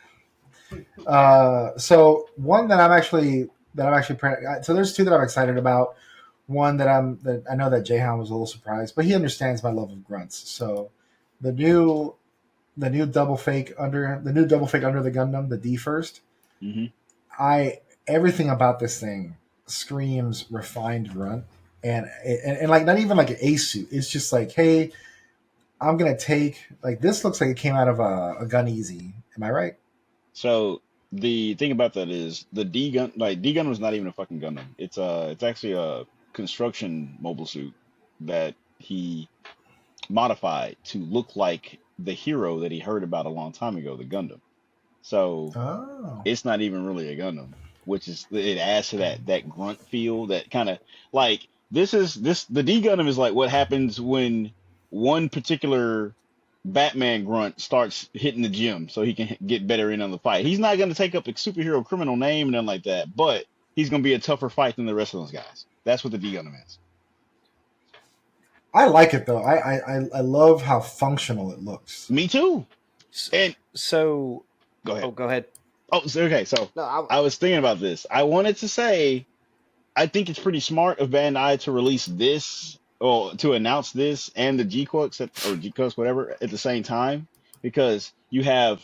So one that I'm actually so there's 2 that I'm excited about. One that I know that Jahan was a little surprised, but he understands my love of grunts. So the new double fake under the Gundam, the D first. Mm-hmm. Everything about this thing screams refined grunt, and like not even like an ace suit. It's just like, hey, I'm gonna take like this looks like it came out of a Gun Easy. Am I right? So the thing about that is the D gun was not even a fucking Gundam. It's actually construction mobile suit that he modified to look like the hero that he heard about a long time ago, the Gundam. So Oh. it's not even really a Gundam, which is it adds to that grunt feel that kind of like this the D Gundam is like what happens when one particular Batman grunt starts hitting the gym so he can get better in on the fight. He's not going to take up a superhero criminal name and nothing like that, but he's going to be a tougher fight than the rest of those guys. That's what the D Gundam is. I like it though. I love how functional it looks. Me too. And So, go ahead. oh, go ahead. Oh, okay. So No, I was thinking about this. I wanted to say I think it's pretty smart of Bandai to release this or to announce this and the G-Quacks or G-Quacks, whatever, at the same time, because you have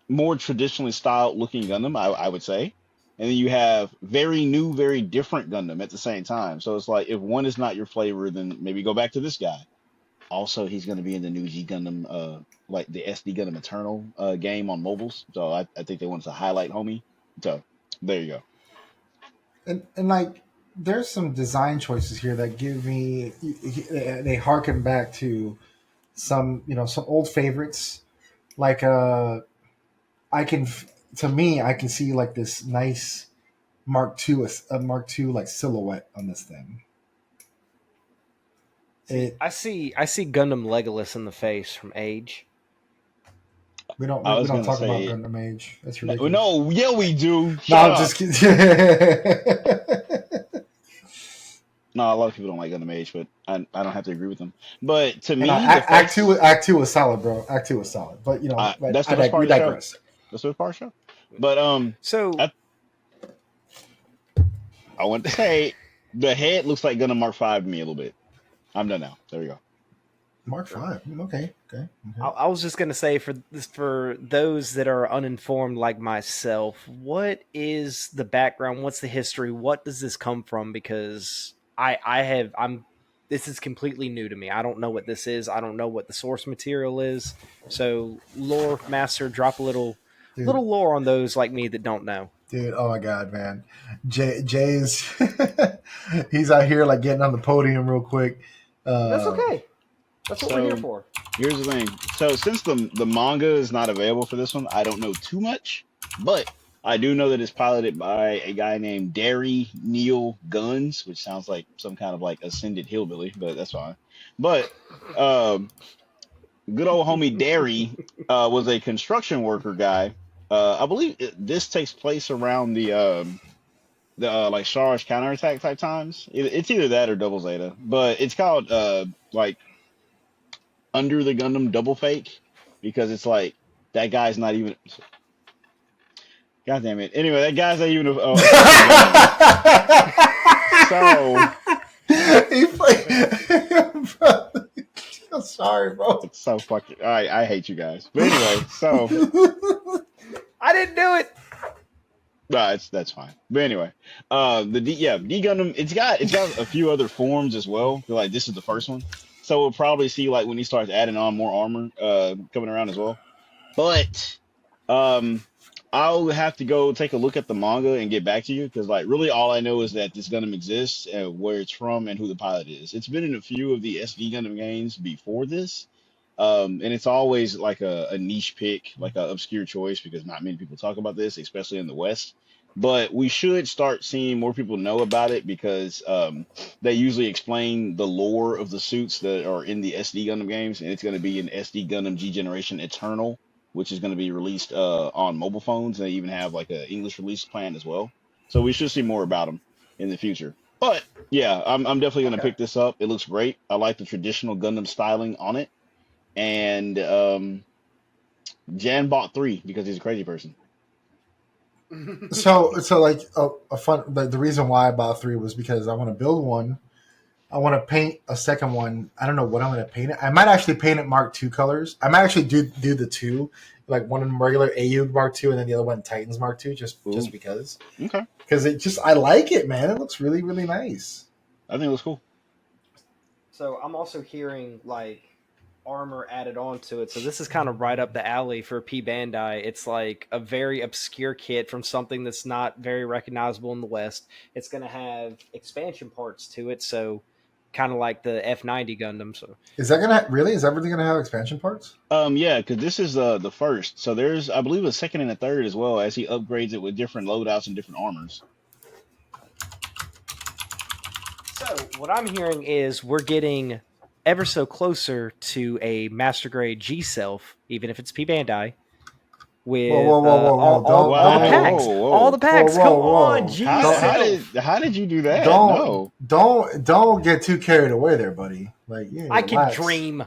more traditionally styled looking Gundam, I would say, and then you have very new, very different Gundam at the same time. So it's like if one is not your flavor, then maybe go back to this guy. Also, he's going to be in the new G Gundam, like the SD Gundam Eternal game on mobiles. So I think they wanted to highlight homie. So there you go. And like there's some design choices here that give me they harken back to some some old favorites like I can to me I can see like this nice Mark II like silhouette on this thing. It I see Gundam Legolas in the face from Age. we don't I we was don't going to talk about say, Gundam Age. That's no, ridiculous. no, yeah, we do. No, Shut I'm up. just kidding. No, a lot of people don't like Gundam Age, but I don't have to agree with them. But to And me, the Act face, two, Act two was solid, bro. Act two was solid, but that's the best part we of the show. digress. That's the best part of the show. But So, I, I want to say the head looks like Gundam Mark V to me a little bit. I'm done now. There we go. Mark five. Okay. I was just gonna say for those that are uninformed like myself, what is the background? What's the history? What does this come from? Because I'm this is completely new to me. I don't know what this is. I don't know what the source material is. So, lore master, drop a little Dude, lore on those like me that don't know. dude. Oh my god, man. Jay's he's out here like getting on the podium real quick. That's okay. That's what we're here So for. here's the thing. So since the manga is not available for this one, I don't know too much, but I do know that it's piloted by a guy named Derry Neil Guns, which sounds like some kind of like ascended hillbilly, but that's fine. But um, good old homie Derry was a construction worker guy. I believe this takes place around the like Charge counterattack type times. It's either that or Double Zeta, but it's called like Under the Gundam Double Fake because it's like that guy's not even. God damn it. Anyway, that guy's not even a part of the Gundam. So he played. I'm sorry, bro. it's so fucking. I hate you guys. But anyway, so I didn't do it. that's fine. But anyway, D Gundam. It's got a few other forms as well. Like this is the first one, so we'll probably see like when he starts adding on more armor coming around as well. But um, I'll have to go take a look at the manga and get back to you because like really all I know is that this Gundam exists and where it's from and who the pilot is. It's been in a few of the SD Gundam games before this. And it's always like a niche pick, like an obscure choice because not many people talk about this, especially in the West. But we should start seeing more people know about it because they usually explain the lore of the suits that are in the SD Gundam games, and it's going to be an SD Gundam G Generation Eternal, which is going to be released on mobile phones. They even have like an English release plan as well. So we should see more about them in the future. But yeah, I'm definitely going to pick this up. It looks great. I like the traditional Gundam styling on it. And Jan bought 3 because he's a crazy person. So like a fun. The reason why I bought 3 was because I want to build one. I want to paint a second one. I don't know what I'm going to paint it. I might actually paint it Mark II colors. I might actually do the two, like one in regular AU Mark II and then the other one Titans Mark II, just because. Okay. Because I like it, man. It looks really, really nice. I think it looks cool. So I'm also hearing like armor added onto it. So this is kind of right up the alley for P Bandai. It's like a very obscure kit from something that's not very recognizable in the West. It's going to have expansion parts to it, so kind of like the F90 Gundam. So Is that gonna really? Is everything gonna have expansion parts? Yeah, because this is the first. So there's, I believe, a second and a third as well as he upgrades it with different loadouts and different armors. So what I'm hearing is we're getting ever so closer to a master grade G Self, even if it's P Bandai. With all the packs, all the packs. Come on, G Self. How did you do that? Don't get too carried away there, buddy. Like, yeah, I can dream.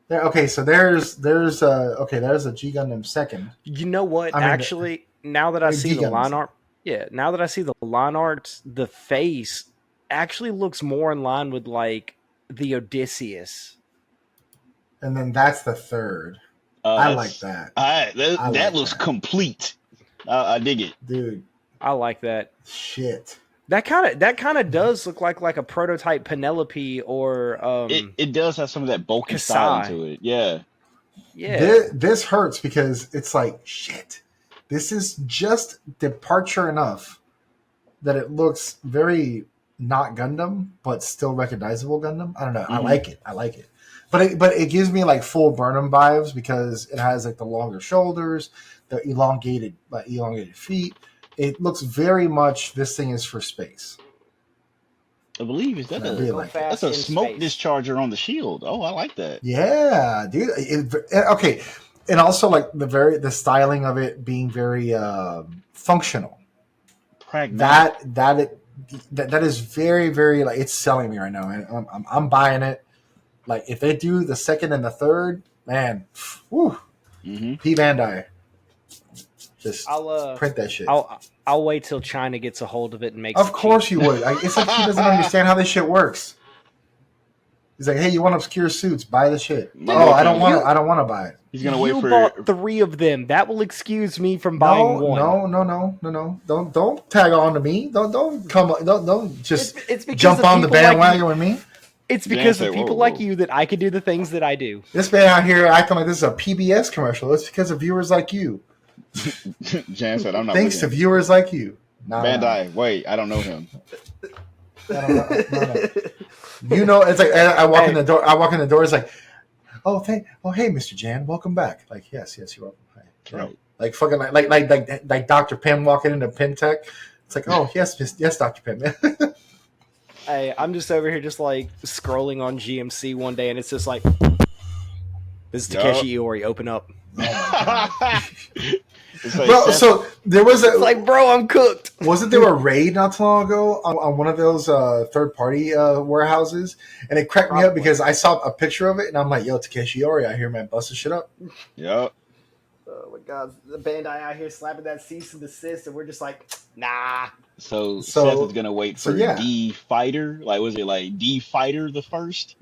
There, okay, so there's a G Gundam second. You know what? Actually, now that I see the line art, now that I see the line art, the face actually looks more in line with like the Odysseus. And then that's the third. I like that. That looks complete. I dig it, dude. I like that. Shit. That kind of does look like a prototype Penelope or it does have some of that bulky Kasai. style to it. Yeah. This hurts because it's like shit. This is just departure enough that it looks very not Gundam, but still recognizable Gundam. I don't know. Mm-hmm. I like it. But it gives me like full Burnham vibes because it has like the longer shoulders, the elongated feet. It looks very much this thing is for space. I believe is that that's a smoke discharger on the shield. Oh, I like that. Yeah, dude. Okay, and also like the styling of it being very functional. Pragmatic. That is very, very like it's selling me right now, and I'm buying it. Like if they do the second and the third, man, whew, P Bandai, just print that shit. I'll wait till China gets a hold of it and makes. Of course you would. It's like he doesn't understand how this shit works. He's like, hey, you want obscure suits? Buy the shit. I don't want to buy it. He's gonna wait for. You bought 3 of them. That will excuse me from buying one. No. Don't tag on to me. Don't come. Don't just jump on the bandwagon with me. It's because of people like you that I can do the things that I do. This man out here acting like this is a PBS commercial. It's because of viewers like you. Jan said, "I'm not." Thanks to viewers like you. Bandai. Wait, I don't know him. No. You know, it's like I walk in the door. It's like, hey, Mr. Jan, welcome back. Like, yes, you're welcome. Hi. Right. Like fucking like Dr. Pym walking into Pym Tech. It's like, oh yes, Dr. Pym. Hey, I'm just over here just like scrolling on GMC one day and it's just like this is Takeshi Iori, open up. Bro, so there was it's like, bro, I'm cooked. Wasn't there a raid not too long ago on one of those third-party warehouses? And it cracked me up because I saw a picture of it and I'm like, yo, Takeshi Iori out here, man, busting shit up. Yep. Oh my god, the Bandai out here slapping that cease and desist and we're just like, nah. So Seth is gonna wait for D Fighter. Like, was it like D Fighter the first?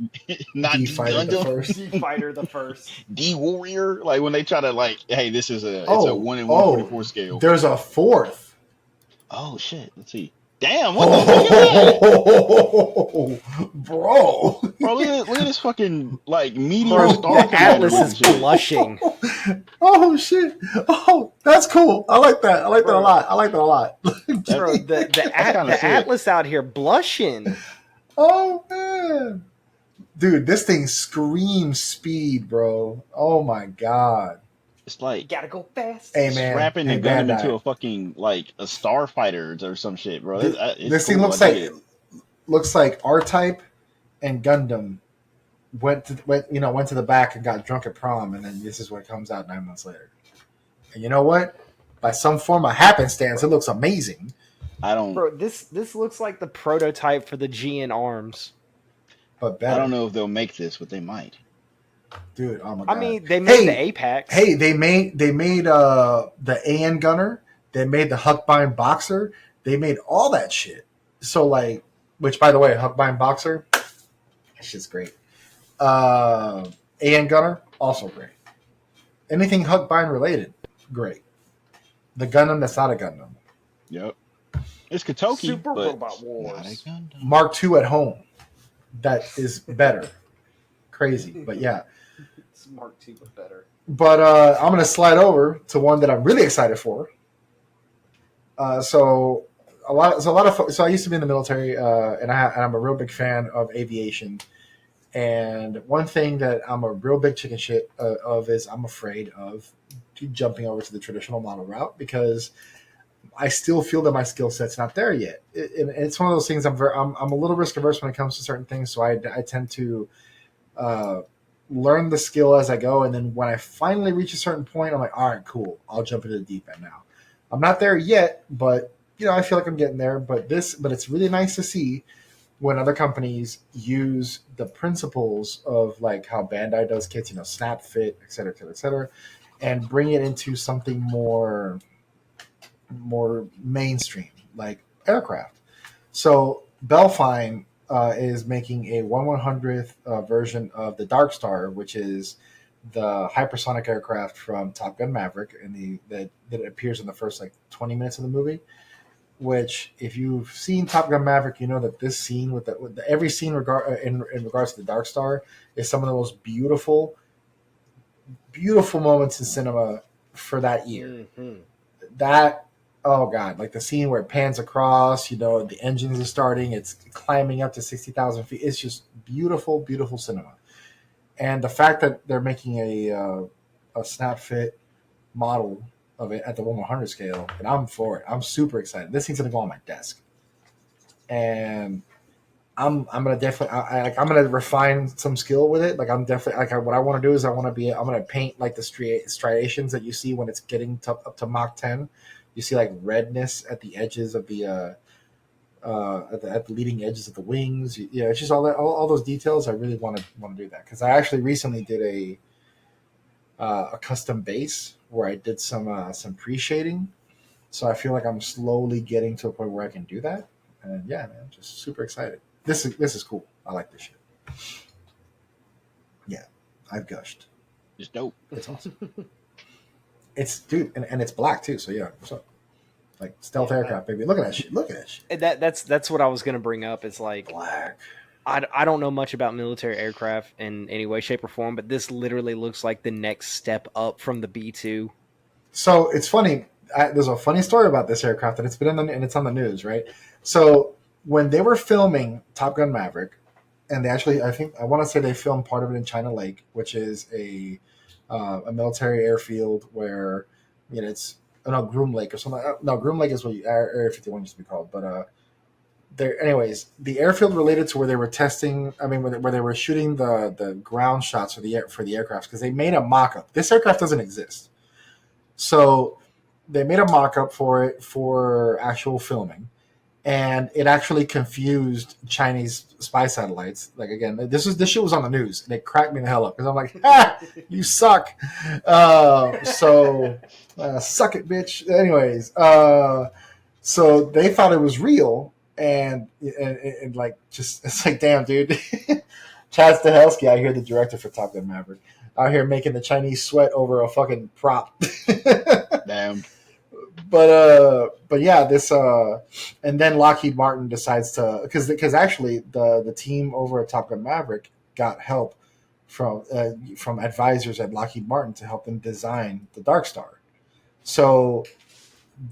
Not D Fighter the first. D Fighter the first. D Warrior. Like when they try to like, hey, this is it's a 1 in 144 scale. There's a fourth. Oh shit! Let's see. Damn! What the fuck is that? Bro, look at this fucking like meteor star. The Atlas is blushing. Oh shit! Oh, that's cool. I like that. I like that a lot. Bro, the Atlas out here blushing. Oh man, dude, this thing screams speed, bro. Oh my god. It's like you gotta go fast. Hey man, strapping the gun into a fucking like a starfighter or some shit, bro. This thing looks like R-Type and Gundam went to the back and got drunk at prom, and then this is what comes out 9 months later. And you know what? By some form of happenstance, it looks amazing. Bro, this looks like the prototype for the GN arms. But better. I don't know if they'll make this, but they might. Dude, oh my god! I mean, they made the Apex. Hey, they made the AN Gunner. They made the Huckbind Boxer. They made all that shit. So like, which by the way, Huckbind Boxer, that shit's great. AN Gunner, also great. Anything Huckbind related, great. The Gundam that's not a Gundam. Yep. It's Kotoki, Super but Robot Wars. Mark II at home. That is better. Crazy, but yeah. It's Mark II, but better. But I'm going to slide over to one that I'm really excited for. So I used to be in the military, and I'm a real big fan of aviation. And one thing that I'm a real big chicken shit of is I'm afraid of jumping over to the traditional model route because I still feel that my skill set's not there yet. It's one of those things I'm a little risk averse when it comes to certain things, so I tend to uh, learn the skill as I go, and then when I finally reach a certain point, I'm like, all right, cool, I'll jump into the deep end now. I'm not there yet, but I feel like I'm getting there. But it's really nice to see when other companies use the principles of like how Bandai does kits, snap fit, et cetera, et cetera, et cetera, and bring it into something more mainstream, like aircraft. So Belfine is making a 1/100th version of the Dark Star, which is the hypersonic aircraft from Top Gun Maverick, and that appears in the first like 20 minutes of the movie. Which, if you've seen Top Gun Maverick, you know that this scene every scene in regards to the Dark Star is some of the most beautiful moments in cinema for that year. Mm-hmm. That, oh god, like the scene where it pans across, the engines are starting, it's climbing up to 60,000 feet. It's just beautiful, beautiful cinema. And the fact that they're making a snap fit model of it at the 1/100 scale, and I'm for it. I'm super excited. This thing's gonna go on my desk, and I'm gonna definitely I'm gonna refine some skill with it. Like I'm definitely what I want to do is I'm gonna paint like the striations that you see when it's getting up to Mach 10. You see like redness at the edges of the at the leading edges of the wings. It's just all those details. I really want to do that because I actually recently did a custom base where I did some pre-shading. So I feel like I'm slowly getting to a point where I can do that. And yeah, man, just super excited. This is cool. I like this shit. Yeah, I've gushed. It's dope. It's awesome. It's dude, and it's black too. So yeah, what's up? Like stealth aircraft, baby. Look at that shit. Look at that shit. That's what I was gonna bring up. It's like Black. I don't know much about military aircraft in any way, shape, or form, but this literally looks like the next step up from the B-2. So it's funny. There's a funny story about this aircraft, and it's on the news, right? So when they were filming Top Gun Maverick, and I want to say they filmed part of it in China Lake, which is a military airfield where it's Groom Lake or something. No, Groom Lake is what Area 51 used to be called, but anyways, the airfield related to where they were testing. I mean, where they were shooting the ground shots for the aircraft because they made a mock-up. This aircraft doesn't exist, so they made a mock-up for it for actual filming, and it actually confused Chinese spy satellites. Like again, this shit was on the news, and it cracked me the hell up because I'm like, you suck. Suck it, bitch. Anyways, so they thought it was real. And like just it's like damn dude. Chad Stahelski out here, the director for Top Gun Maverick, out here making the Chinese sweat over a fucking prop. Damn. But yeah, this and then Lockheed Martin decides to because actually the team over at Top Gun Maverick got help from advisors at Lockheed Martin to help them design the Dark Star. So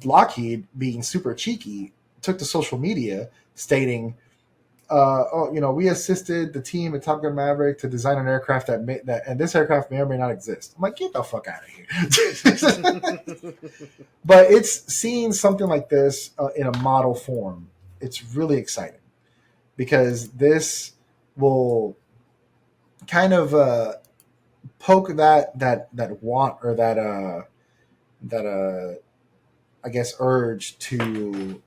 Lockheed, being super cheeky, took to social media stating, we assisted the team at Top Gun Maverick to design an aircraft and this aircraft may or may not exist. I'm like, get the fuck out of here. But it's seeing something like this in a model form. It's really exciting because this will kind of poke that want or that I guess urge to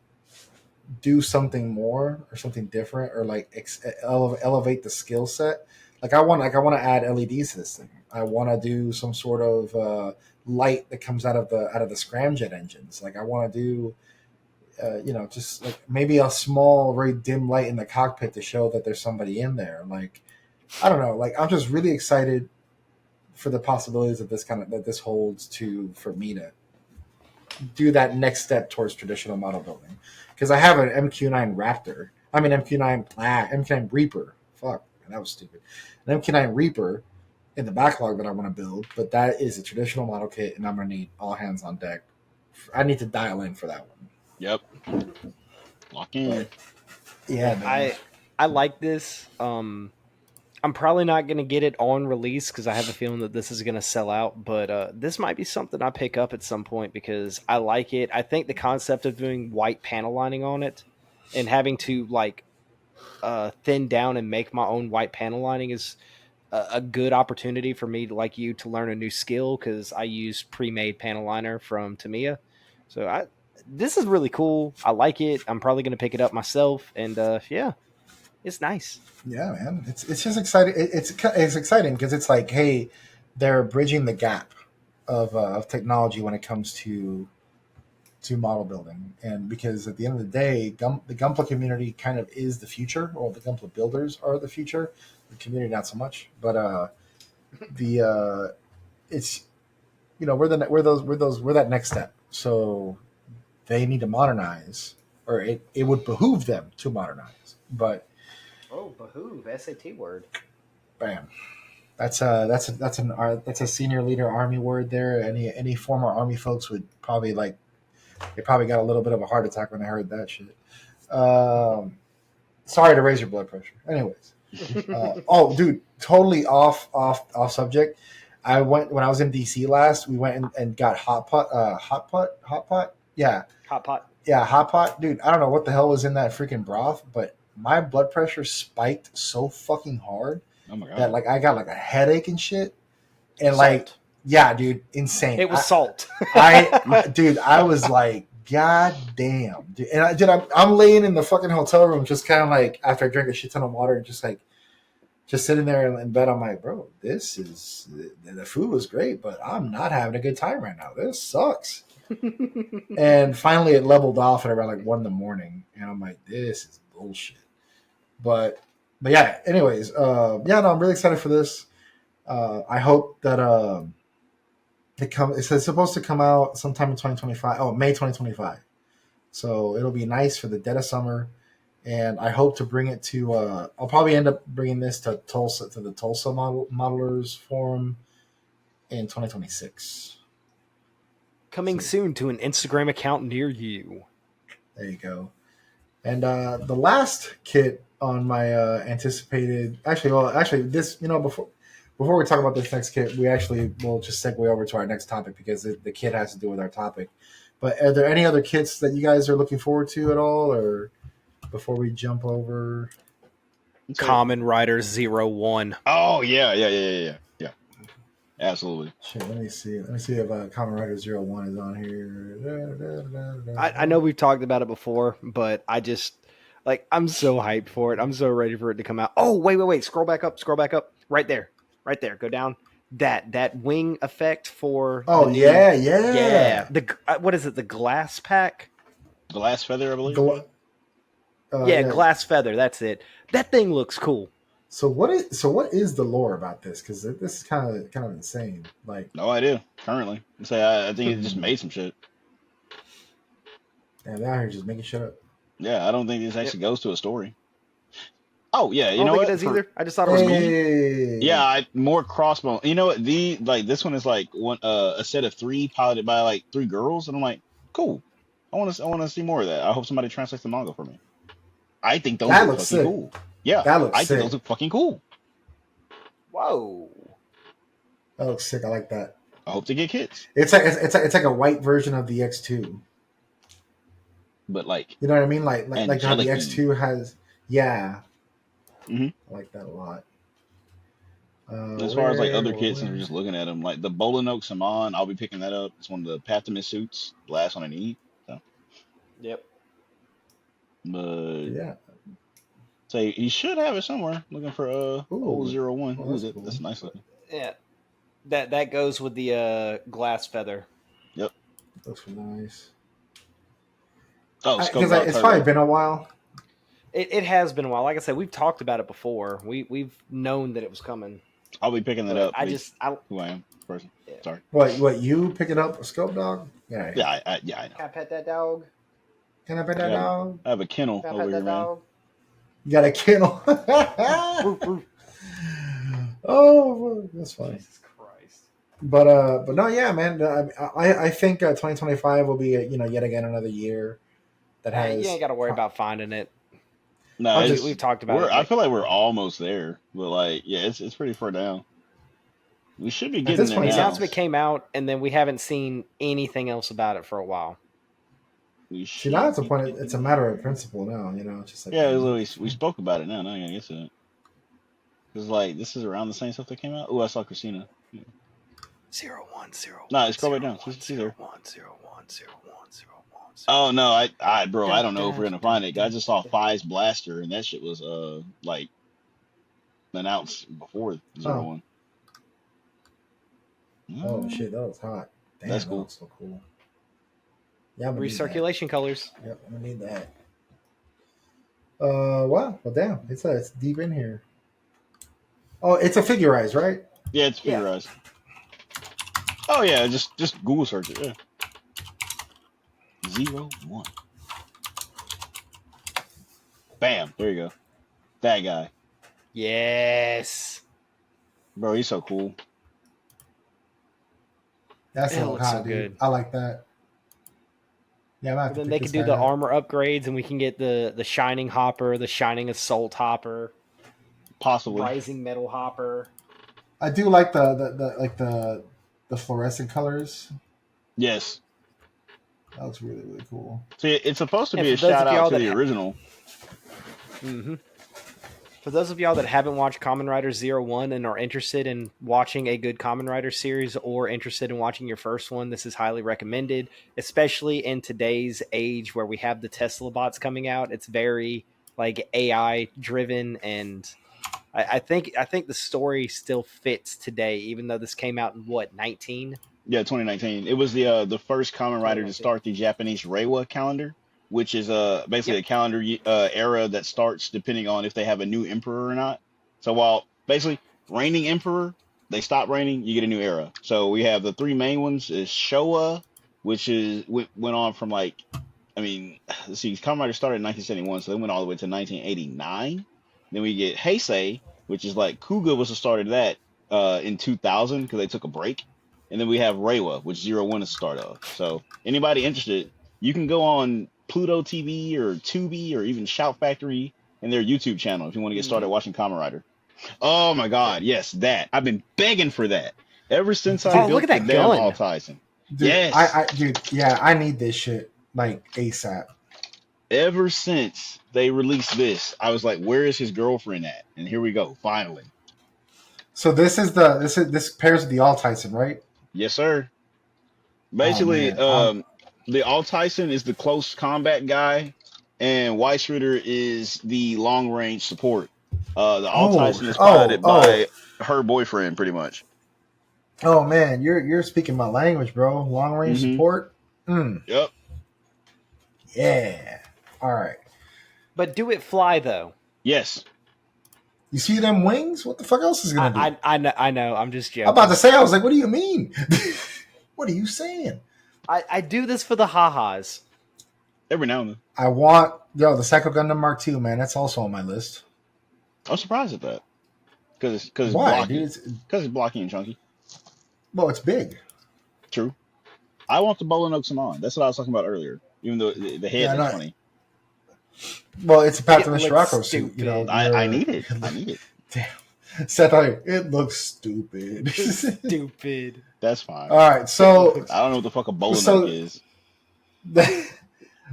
do something more or something different or like elevate the skill set. I want to add LEDs to this thing. I want to do some sort of light that comes out of the scramjet engines. Like I want to do just like maybe a small, very dim light in the cockpit to show that there's somebody in there. Like I don't know. Like I'm just really excited for the possibilities of that this holds for me to do that next step towards traditional model building. Because I have an MQ-9 Raptor. MQ-9 Reaper. Fuck, that was stupid. An MQ-9 Reaper in the backlog that I want to build, but that is a traditional model kit, and I'm gonna need all hands on deck. I need to dial in for that one. Yep. Lock in. But yeah, man. I like this. I'm probably not going to get it on release because I have a feeling that this is going to sell out. But this might be something I pick up at some point because I like it. I think the concept of doing white panel lining on it and having to like thin down and make my own white panel lining is a good opportunity for me, like you, to learn a new skill because I use pre-made panel liner from Tamiya. So this is really cool. I like it. I'm probably going to pick it up myself, and yeah, it's nice. Yeah, man. It's just exciting. It's exciting because it's like, hey, they're bridging the gap of technology when it comes to model building, and because at the end of the day, the Gunpla community kind of is the future, or the Gunpla builders are the future. The community not so much, but the it's we're that next step. So they need to modernize, or it would behoove them to modernize. But Oh, behoove, SAT word. bam, that's a senior leader Army word there. Any former Army folks would probably they probably got a little bit of a heart attack when they heard that shit. Sorry to raise your blood pressure. Anyways, oh, dude, totally off subject. I went when I was in DC last. We went and got hot pot. Yeah, Hot pot. yeah, hot pot, dude. I don't know what the hell was in that freaking broth, but my blood pressure spiked so fucking hard Oh my god. that I got a headache and shit. And Salt. yeah, dude, insane. It was salt. Dude, I was like, God damn, dude. And I'm laying in the fucking hotel room, just kind of after I drank a shit ton of water, and just sitting there in bed. I'm like, bro, the food was great, but I'm not having a good time right now. This sucks. And finally, it leveled off at around 1 a.m, and I'm like, this is bullshit. But yeah. Anyways, yeah, no, I'm really excited for this. I hope that it's supposed to come out sometime in 2025. Oh, May 2025. So it'll be nice for the dead of summer, and I hope to bring it to. I'll probably end up bringing this to Tulsa, to the Tulsa Modelers Forum in 2026. Coming soon to an Instagram account near you. There you go. And the last kit on my anticipated, actually, this, before we talk about this next kit, we actually will just segue over to our next topic because the kit has to do with our topic. But are there any other kits that you guys are looking forward to at all, or before we jump over? Common Rider 01. Oh yeah. Absolutely. Shit, let me see if Kamen Rider 01 is on here. I know we've talked about it before, but I just I'm so hyped for it. I'm so ready for it to come out. Oh, wait. Scroll back up. Right there. Go down. That wing effect for. Oh, yeah. What is it? The glass pack? Glass feather, I believe. Yeah, glass feather. That's it. That thing looks cool. So what is the lore about this? Because this is kind of insane. No idea. Currently, I think it just made some shit. And they're out here just making shit up. Yeah, I don't think this actually goes to a story. Oh yeah, I don't think it does either. I just thought it was cool. Yeah, more crossbow. You know what? This one is one a set of 3 piloted by 3 girls, and I'm like, cool. I want to see more of that. I hope somebody translates the manga for me. I think those look fucking cool. Yeah, I think those look fucking cool. Whoa, that looks sick. I like that. I hope they get kits. It's like a white version of the X2. But you know what I mean? Like how the X2 has, yeah. Mm-hmm. I like that a lot. As far as other kits, and we're just looking at them, the Bolinoak Saman, I'll be picking that up. It's one of the Pathamus suits, the last one I need. So. Yep. But yeah. Say he should have it somewhere. Looking for 01. Oh, Who is it? cool. That's nice looking. Yeah. That goes with the glass feather. Yep. Looks nice. Oh, because it's probably been a while. It has been a while. Like I said, we've talked about it before. We've known that it was coming. I'll be picking that up. Who I am, person. Yeah. Sorry. What you picking up a scope dog? Yeah. Yeah, I know. Can I pet that dog? Can I pet that dog? I have a kennel over here, man. You got a kennel. Oh, that's funny. Jesus Christ. But no, yeah, man. I think 2025 will be yet again another year that You has. ain't got to worry about finding it. No, I'll We've just talked about we're. it. I Like, feel like we're almost there, but like, yeah, it's pretty far down. We should be at getting this there the point, now. announcement came out, and then we haven't seen anything else about it for a while. We see now should it's a be point. It's a getting matter of there. principle now. It's just like Yeah, we need we this. spoke about it now. Now I guess it. Because like this is around the same stuff that came out. Oh, I saw Christina. Yeah. 0101 Nah, scroll right down. She's there. 0101 Oh no, bro, I Dun, don't know if we're dun, gonna dun, find it. I dun, just saw dun. Fi's Blaster, and that shit was like announced before Oh, 01. oh shit, that was hot. That's Damn, that cool. looks so cool. Yeah, I'm gonna need that. Recirculation colors. Yep, I'm gonna need that. Wow. Well, damn, it's deep in here. Oh, it's a figurized, right? Yeah, it's Yeah. figurized. Oh yeah, just Google search it. Yeah, 01. Bam, there you go. That guy, Yes. bro, he's so cool. That's It so looks hot, so dude. good. I like that. Yeah, I'm gonna have And to then pick they this can do guy the up. armor upgrades, and we can get the Shining Hopper, the Shining Assault Hopper, Possibly. Rising Metal Hopper. I do like the fluorescent colors. Yes. That looks really really cool. See, it's supposed to And be for a those shout of out y'all to that the original. For those of y'all that haven't watched Kamen Rider 01 and are interested in watching a good Kamen Rider series or interested in watching your first one, this is highly recommended, especially in today's age where we have the Tesla bots coming out. It's very like AI driven, and I think the story still fits today, even though this came out in what, 19? Yeah, 2019. It was the first Kamen Rider to 2019. start the Japanese Reiwa calendar, which is basically Yep. a calendar era that starts depending on if they have a new emperor or not. So while basically reigning emperor, they stop reigning, you get a new era. So we have the three main ones is Showa, which went on from like, I mean, let's see, Kamen Rider started in 1971, so they went all the way to 1989. Then we get Heisei, which is like Kuga was the start of that in 2000 because they took a break. And then we have Reiwa, which 01 is the start of. So anybody interested, you can go on Pluto TV or Tubi or even Shout Factory and their YouTube channel if you want to get started watching Kamen Rider. Oh my God, yes, that. I've been begging for that ever since I Oh, look built at the that damn gun. All Tyson. Dude, Yes, dude, yeah, I need this shit like ASAP. ever since they released this, I was like, where is his girlfriend at? And here we go, finally. So this pairs with the All Tyson, right? Yes, sir. Oh Basically, man, I'm the All Tyson is the close combat guy, and Weiss-Ritter is the long range support. The All oh Tyson is oh piloted oh by her boyfriend, pretty much. oh man, you're speaking my language, bro. Long range Mm-hmm. support. Mm, Yep. yeah. All right. But do it fly though. Yes. You see them wings? What the fuck else is it gonna do? I know. I'm just joking. I'm about to say, I was like, what do you mean? What are you saying? I do this for the ha-has. Every now and then. I want the Psycho Gundam Mark II, man. That's also on my list. I'm surprised at that because it's Why, blocky. dude? Because it's blocky and chunky. Well, it's big. True. I want the Bolo no Saman. That's what I was talking about earlier. Even though the head looks funny. Well, it's a Path to It Mr. looks Rocco suit. stupid. I need it. I need it. Damn. Seth, it looks stupid. Stupid. That's fine. All right, so I don't know what the fuck a Bolo is.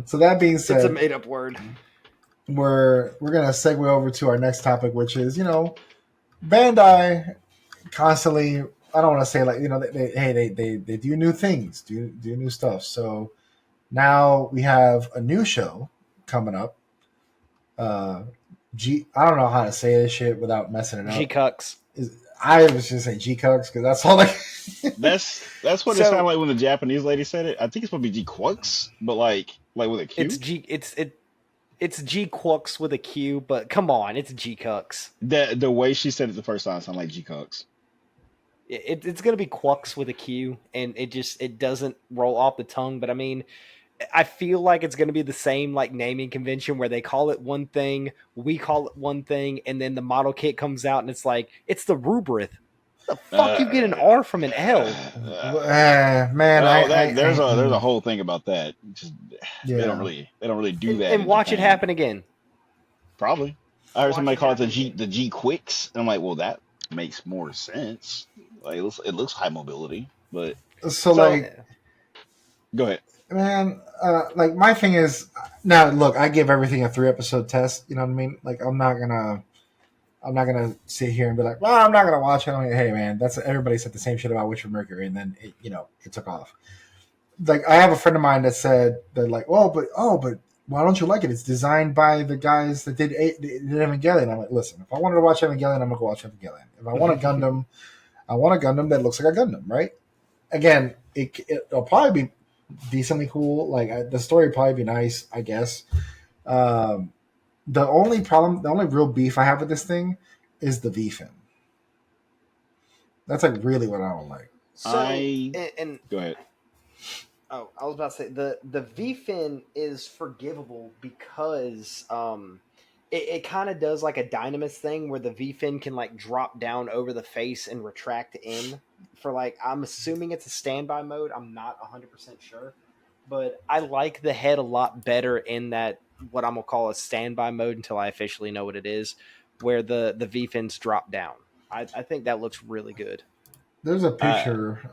So that being said, It's a made-up word. we're gonna segue over to our next topic, which is Bandai constantly. I don't want to say they do new things, do new stuff. So now we have a new show coming up. I don't know how to say this shit without messing it up. Gquuuuuux. I was just saying G-Quacks because that's all That's what it sounded like when the Japanese lady said it. I think it's supposed to be G-Quacks, but like with a Q. It's G-Quacks with a Q, but come on, it's Gquuuuuux. The way she said it the first time sounded like G-Quacks. It's gonna be Quacks with a Q, and it doesn't roll off the tongue. But I mean, I feel like it's going to be the same like naming convention where they call it one thing, we call it one thing, and then the model kit comes out and it's like it's the Rubrith. The fuck you get an R from an L? Man, Oh, that I there's a whole thing about that. Just yeah. they don't really do that And in watch it Japan. happen again. Probably. I heard Watch somebody it call it happen again. the G-Quacks. And I'm like, well, that makes more sense. Like it looks high mobility, but So so like, Yeah. go ahead. man, like my thing is now. Look, I give everything a 3 episode test. You know what I mean? Like, I'm not gonna sit here and be like, well, I'm not gonna watch it. I'm like, hey, man, that's everybody said the same shit about Witcher Mercury, and then it took off. Like, I have a friend of mine that said that, like, but why don't you like it? It's designed by the guys that did Evangelion. I'm like, listen, if I wanted to watch Evangelion, I'm gonna go watch Evangelion. If I want a Gundam, I want a Gundam that looks like a Gundam, right? Again, it'll probably be decently cool. Like, the story will probably be nice, I guess. Um, the only real beef I have with this thing is the V fin. That's like really what I don't like. So I and go ahead. oh, I was about to say the V fin is forgivable because it kind of does like a Dynamis thing where the V fin can like drop down over the face and retract in for like I'm assuming it's a standby mode. I'm not 100% sure, but I like the head a lot better in that what I'm gonna call a standby mode until I officially know what it is, where the V fins drop down. I think that looks really good. There's a Uh, picture,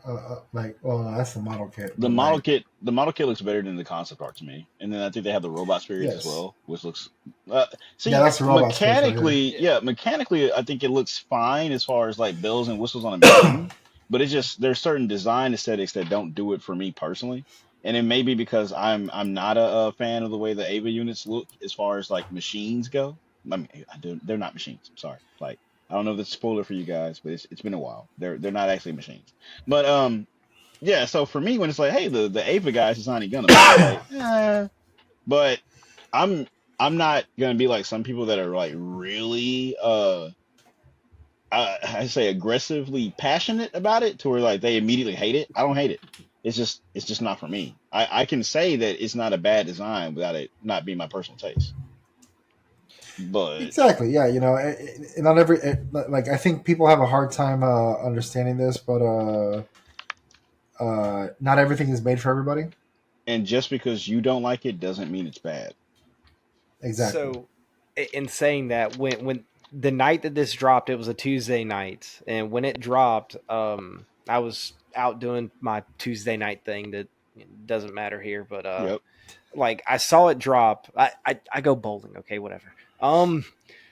like, well, no, that's the model kit, the but like, model kit looks better than the concept art to me, and then I think they have the robot spirits as yes, well, which looks. yeah, See, that's the robot space right here. mechanically, I think it looks fine as far as like bells and whistles on a machine, but it's just there's certain design aesthetics that don't do it for me personally, and it may be because I'm not a fan of the way the Ava units look as far as like machines go. I mean, they're not machines. I'm sorry, like. I don't know if that's a spoiler for you guys, but it's been a while. They're not actually machines. But yeah, so for me, when it's like, hey, the Ava guys designing Gundam, I'm just like, but I'm I'm not gonna be like some people that are like really I say aggressively passionate about it to where like they immediately hate it. I don't hate it. It's just not for me. I can say that it's not a bad design without it not being my personal taste. But Exactly, yeah, not like, I think people have a hard time understanding this, but not everything is made for everybody. and just because you don't like it doesn't mean it's bad. Exactly. So, in saying that, when the night that this dropped, it was a Tuesday night, and when it dropped, I was out doing my Tuesday night thing that doesn't matter here, but Yep. like I saw it drop. I go bowling, okay, whatever.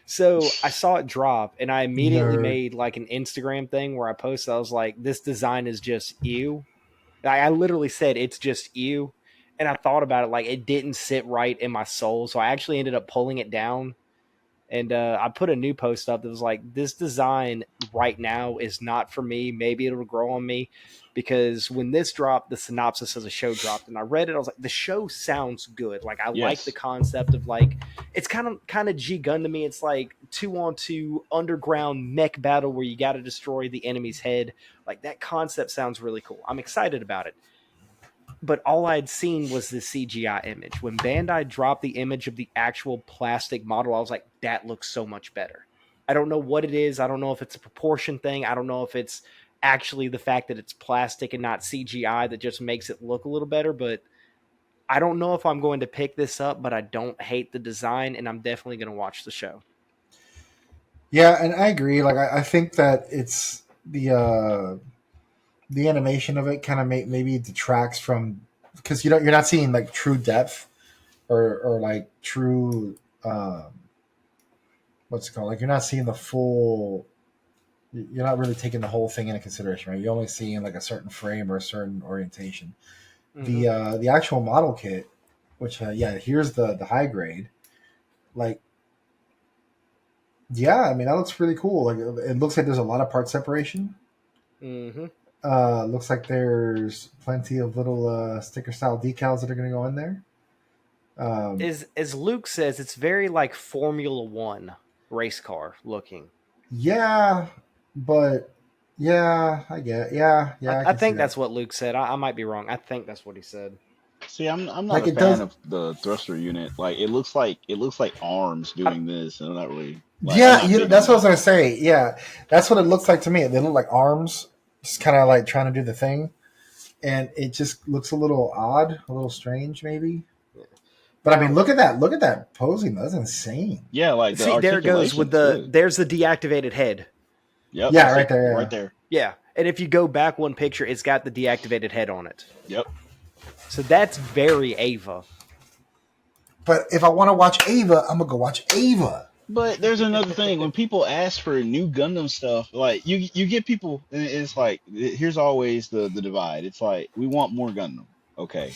So I saw it drop, and I immediately Nerd. made like an Instagram thing where I posted. I was like, "This design is just ew." I literally said it's just ew, and I thought about it like it didn't sit right in my soul, so I actually ended up pulling it down. And I put a new post up that was like, "This design right now is not for me. Maybe it'll grow on me." Because when this dropped, the synopsis of the show dropped, and I read it. I was like, "The show sounds good. Like I like the Yes. concept of like it's kind of G Gun to me. It's like 2-on-2 underground mech battle where you got to destroy the enemy's head. Like that concept sounds really cool. I'm excited about it." But all I'd seen was the CGI image. When Bandai dropped the image of the actual plastic model, I was like, that looks so much better. I don't know what it is. I don't know if it's a proportion thing. I don't know if it's actually the fact that it's plastic and not CGI that just makes it look a little better. But I don't know if I'm going to pick this up, but I don't hate the design, and I'm definitely going to watch the show. Yeah, and I agree. Like, I think that it's the animation of it kind of maybe detracts from, because you're not seeing like true depth, or like true, what's it called, like, you're not seeing the full, you're not really taking the whole thing into consideration, right? You're only seeing like a certain frame or a certain orientation. Mm-hmm. The actual model kit, which yeah, here's the high grade, like, yeah, I mean, that looks really cool. Like, it looks like there's a lot of part separation. Mm-hmm. Looks like there's plenty of little sticker style decals that are going to go in there. As Luke says, it's very like Formula One race car looking. Yeah, but yeah, I get, yeah, I I can see think that. that's what Luke said. I might be wrong. I think that's what he said. See, I'm not Like a it fan does. of the thruster unit. Like it looks like arms doing this, and I'm not really like I'm Yeah, not big on that's what I was that. gonna say. Yeah, that's what it looks like to me. They look like arms, just kind of like trying to do the thing, and it just looks a little odd, a little strange, maybe. But I mean, Now, look at that posing. That's insane. Yeah, like the see, there it goes articulation with is good. there's the deactivated head. Yep, Yeah, that's right it, there. right there. Yeah, and if you go back one picture, it's got the deactivated head on it. Yep. So that's very Ava. But if I want to watch Ava, I'm gonna go watch Ava. But there's another thing. When people ask for new Gundam stuff, like you get people, and it's like here's always the divide. It's like we want more Gundam, okay,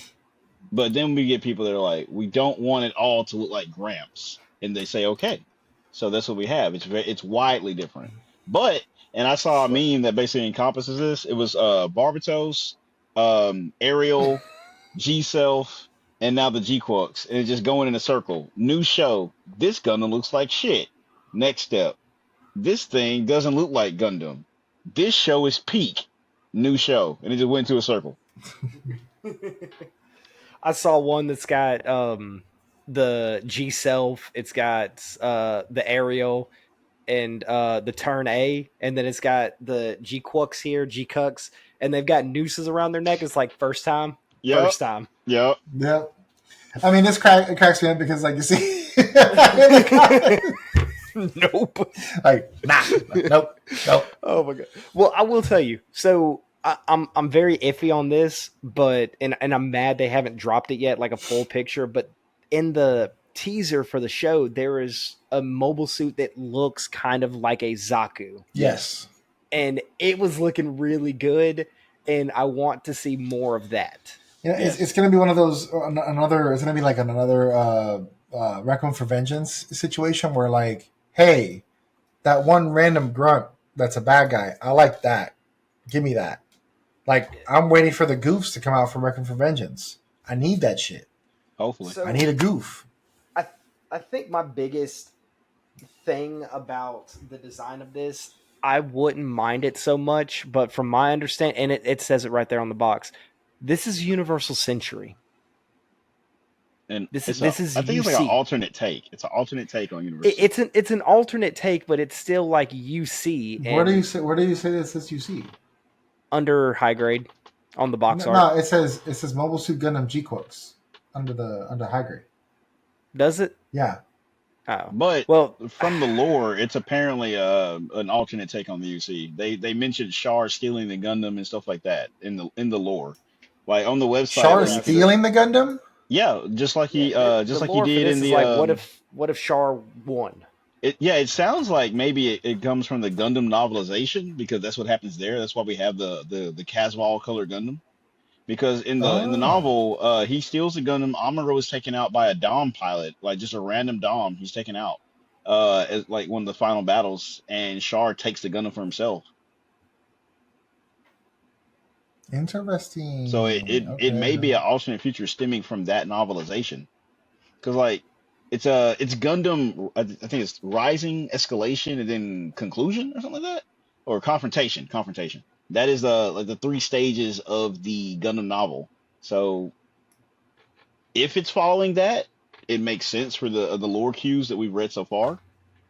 but then we get people that are like we don't want it all to look like Gramps, and they say okay, so that's what we have. It's widely different. But and I saw a meme that basically encompasses this. It was Barbatos, Ariel, G Self, and now the G-Quacks, and it's just going in a circle. New show. This Gundam looks like shit. Next step. This thing doesn't look like Gundam. This show is peak. New show, and it just went into a circle. I saw one that's got the G Self, it's got the Ariel and the Turn A, and then it's got the G-Quacks here, G-Cucks, and they've got nooses around their neck. It's like first time, Yep. first time. Yep. Yeah. I mean, it cracks me up because, like, you see, Nope. like, nope. Oh my god. Well, I will tell you. So I'm very iffy on this, but and I'm mad they haven't dropped it yet, like a full picture. But in the teaser for the show, there is a mobile suit that looks kind of like a Zaku, Yes. and it was looking really good. And I want to see more of that. You know, Yes. it's going to be one of those another. It's going to be like another Requiem for Vengeance situation where, like, hey, that one random grunt that's a bad guy. I like that. Give me that. Like, I'm waiting for the goofs to come out from Requiem for Vengeance. I need that shit. Hopefully. So I need a goof. I think my biggest thing about the design of this, I wouldn't mind it so much, but from my understanding, and it says it right there on the box, this is Universal Century. And This it's is I think it's UC. like an alternate take. It's an alternate take on Universal. It's an alternate take, but it's still like UC. Where do you say? Where do you say this is? You see? Under high grade on the box No, art? it says Mobile Suit Gundam G-Quacks under high grade. Does it? Yeah. Oh, But well, from the lore, it's apparently an alternate take on the UC. They mentioned Char stealing the Gundam and stuff like that in the lore. Like on the website Char where you could stealing the Gundam? yeah, just like he the just like he lore for did this in is the like, what if Char won? it sounds like maybe it comes from the Gundam novelization because that's what happens there. That's why we have the Casval color Gundam. Because in the Oh. novel, he steals the Gundam. Amuro is taken out by a Dom pilot, like just a random Dom. He's taken out as like one of the final battles, and Char takes the Gundam for himself. Interesting. So it may be Okay. an alternate future stemming from that novelization. Because like it's Gundam. I think it's Rising, Escalation, and then Conclusion or something like that, or Confrontation. Confrontation. That is like the three stages of the Gundam novel. So if it's following that, it makes sense for the lore cues that we've read so far.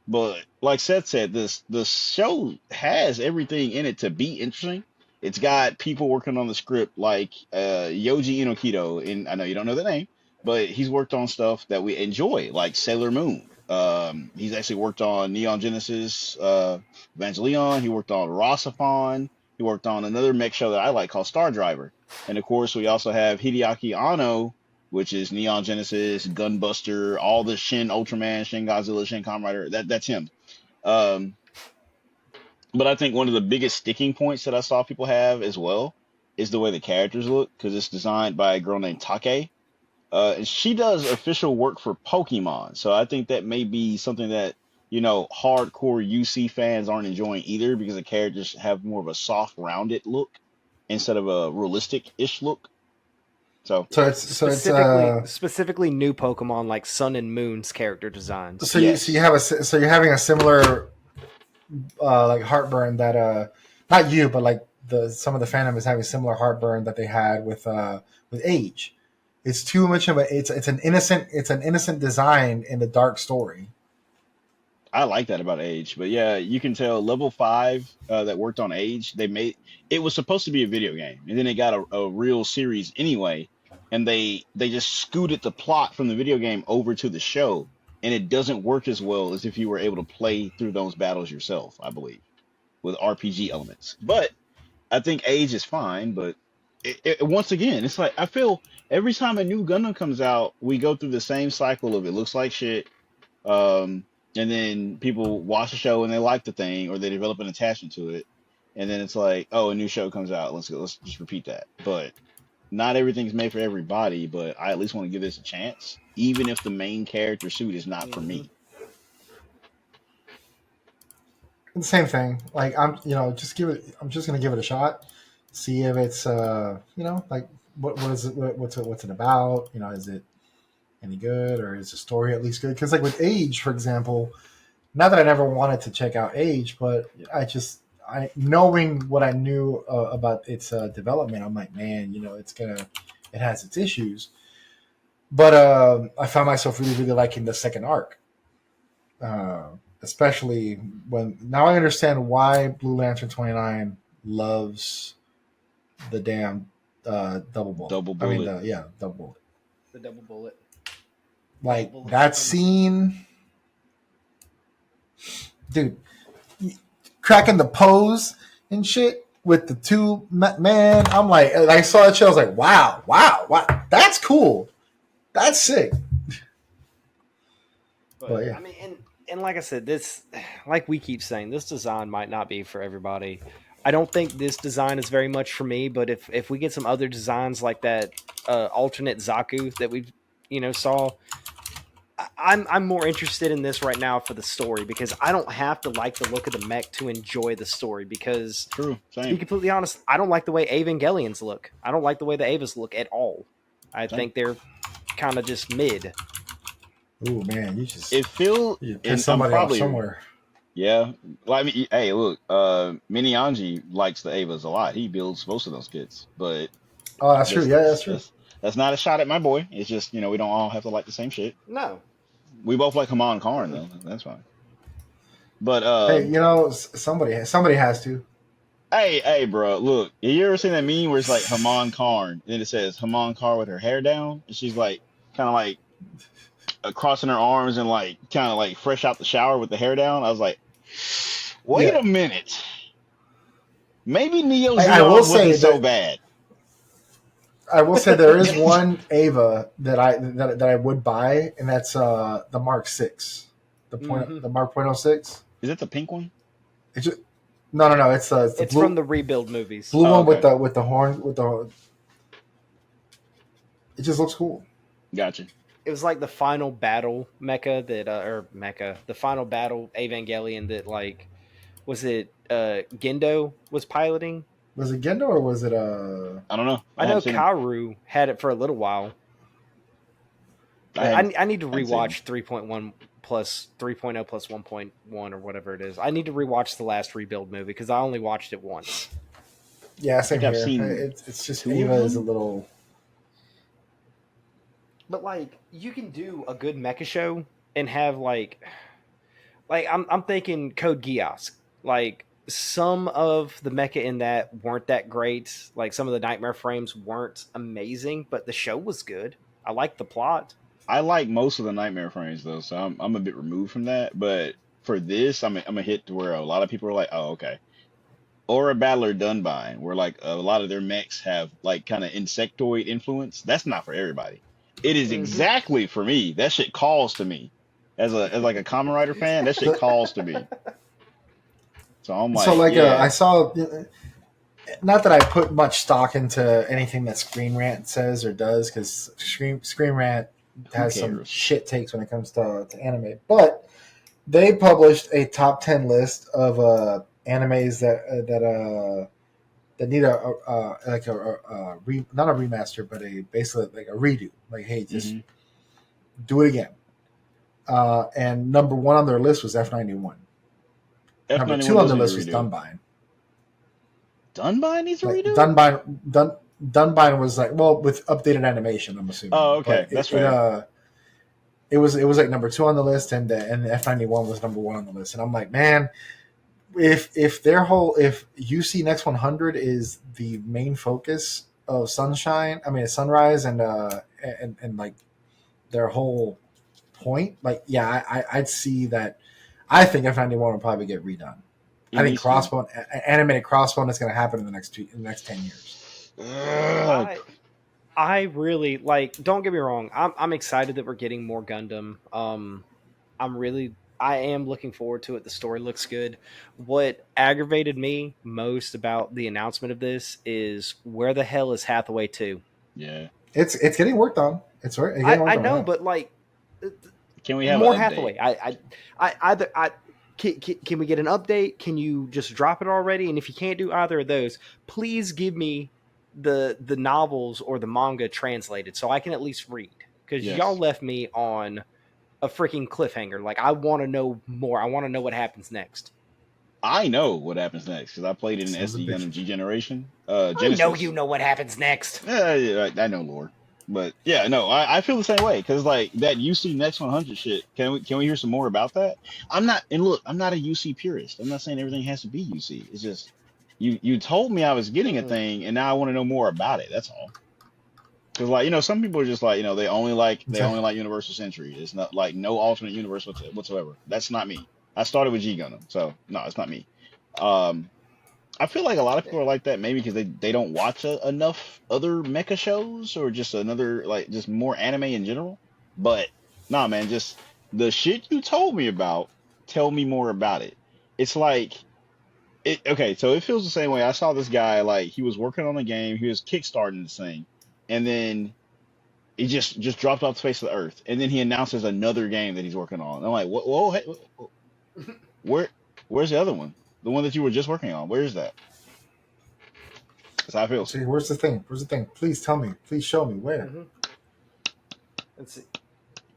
But like Seth said, the show has everything in it to be interesting. It's got people working on the script like Yoji Inokito, and I know you don't know the name, but he's worked on stuff that we enjoy, like Sailor Moon. He's actually worked on Neon Genesis, Evangelion. He worked on Rossafon. He worked on another mech show that I like called Star Driver. And of course, we also have Hideaki Anno, which is Neon Genesis, Gunbuster, all the Shin Ultraman, Shin Godzilla, Shin Kamen Rider. That's him. Um, but I think one of the biggest sticking points that I saw people have as well is the way the characters look because it's designed by a girl named Take. And she does official work for Pokemon. So I think that may be something that, hardcore UC fans aren't enjoying either because the characters have more of a soft, rounded look instead of a realistic-ish look. So Specifically new Pokemon like Sun and Moon's character designs. so yes. you're having a similar like heartburn that not you but like some of the fandom is having similar heartburn that they had with age It's too much of a. It's an innocent design in the dark story. I like that about Age, but yeah, you can tell Level 5 that worked on Age. They made it was supposed to be a video game, and then they got a real series anyway, and they just scooted the plot from the video game over to the show, and it doesn't work as well as if you were able to play through those battles yourself. I believe with RPG elements, but I think Age is fine. But once again, it's like I feel every time a new Gundam comes out, we go through the same cycle of it looks like shit. Um, and then people watch the show and they like the thing, or they develop an attachment to it, and then it's like, oh, a new show comes out. Let's just repeat that. But not everything's made for everybody. But I at least want to give this a chance, even if the main character suit is not for me. The same thing. Like just give it. I'm just gonna give it a shot. See if it's like what is it? What's it about? Is it any good, or is the story at least good? Because like with Age, for example, not that I never wanted to check out Age, but I knowing what I knew about its development, I'm like, man, it has its issues. But I found myself really, really liking the second arc, especially when now I understand why Blue Lantern 29 loves the damn double bullet. Double bullet. I mean, double bullet. The double bullet. Like that scene, dude, cracking the pose and shit with the two man. I'm like, I saw that shit. I was like, wow, that's cool, that's sick. But yeah, I mean, and like I said, this, like we keep saying, this design might not be for everybody. I don't think this design is very much for me. But if we get some other designs like that alternate Zaku that we saw. I'm more interested in this right now for the story, because I don't have to like the look of the mech to enjoy the story. Because, True, same. to be completely honest, I don't like the way Evangelions look. I don't like the way the Avas look at all. I think they're kind of just mid. Ooh man, you piss somebody off somewhere. Yeah, well, I mean, hey, look, Mini Anji likes the Avas a lot. He builds most of those kits, but that's true. Yeah, that's true. That's not a shot at my boy. It's just we don't all have to like the same shit. No. We both like Haman Karn though. That's fine. But hey, somebody has to. Hey, bro, look. You ever seen that meme where it's like Haman Karn, and then it says Haman Karn with her hair down, and she's like kind of like crossing her arms and like kind of like fresh out the shower with the hair down? I was like, wait a minute. Maybe Neo Zeon wasn't so bad. I will say there is one Ava that I would buy, and that's the Mark 6, the Mark .06. Is it the pink one? It's just, no. It's it's blue, from the Rebuild movies. Blue one with the horn with the. It just looks cool. Gotcha. It was like the final battle mecha the final battle Evangelion that was it Gendo was piloting? Was it Gendo or was it I don't know. I know Kaoru had it for a little while. I need to rewatch 3.1 plus 3.0 plus 1.1 or whatever it is. I need to rewatch the last Rebuild movie because I only watched it once. Yeah, same here. It's just Eva is a little. But you can do a good mecha show and have I'm thinking Code Geass. Some of the mecha in that weren't that great. Some of the nightmare frames weren't amazing, but the show was good. I liked the plot. I like most of the nightmare frames though, so I'm a bit removed from that. But for this, I'm a hit to where a lot of people are like, oh, okay. Aura Battler Dunbine, where a lot of their mechs have kind of insectoid influence. That's not for everybody. It is exactly for me. That shit calls to me. As a Kamen Rider fan, that shit calls to me. So I'm like, I saw, not that I put much stock into anything that Screen Rant says or does, because Screen Rant has some shit takes when it comes to anime, but they published a top 10 list of animes that need not a remaster, but basically a redo. Hey, just do it again. And number one on their list was F91. Number two on the list was Dunbine. Dunbine needs a redo? Dunbine was like, well, with updated animation, I'm assuming. Oh, okay, But that's fair. it was like number 2 on the list, and the F91 was number 1 on the list. And I'm like, man, if UC Next 100 is the main focus of Sunrise, and like their whole point, like, yeah, I'd see that. I think F91 will probably get redone. I think animated Crossbone is going to happen in the next 10 years. I really like. Don't get me wrong. I'm excited that we're getting more Gundam. I am looking forward to it. The story looks good. What aggravated me most about the announcement of this is where the hell is Hathaway 2? Yeah, it's getting worked on. I know, but like, can we have more an Hathaway? Can we get an update? Can you just drop it already? And if you can't do either of those, please give me the novels or the manga translated so I can at least read, because y'all left me on a freaking cliffhanger. Like, I want to know more. I want to know what happens next. I know what happens next because I played it in SD Gundam G Generation. I know you know what happens next. Yeah, I know lore, but yeah, no, I feel the same way because like that UC Next 100 shit. Can we hear some more about that? I'm not a UC purist. I'm not saying everything has to be UC. It's just you told me I was getting a thing, and now I want to know more about it. That's all. Because like some people are just like they only like Universal Century. It's not like no alternate universe whatsoever. That's not me. I started with G Gundam, so no, it's not me. I feel like a lot of people are like that maybe because they don't watch enough other mecha shows or just another like just more anime in general. But nah, man, just the shit you told me about. Tell me more about it. It's like it. Okay, so it feels the same way. I saw this guy like he was working on a game. He was kickstarting this thing, and then he just dropped off the face of the earth. And then he announces another game that he's working on. And I'm like, whoa, hey, whoa. Where's the other one? The one that you were just working on. Where is that? That's how I feel. See, where's the thing? Please tell me. Please show me where. Mm-hmm.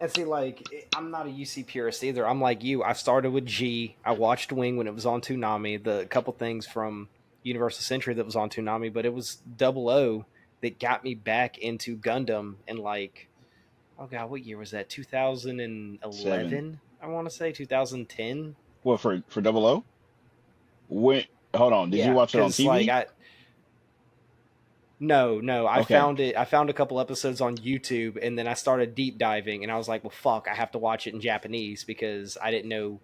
And see, like, I'm not a UC purist either. I'm like you. I started with G. I watched Wing when it was on Toonami. The couple things from Universal Century that was on Toonami, but it was 00 that got me back into Gundam. And like, oh god, what year was that? 2011. I want to say 2010. What for 00? Wait, hold on. Did you watch it on TV? Like, No. I Okay. found it. I found a couple episodes on YouTube, and then I started deep diving, and I was like, "Well, fuck! I have to watch it in Japanese because I didn't know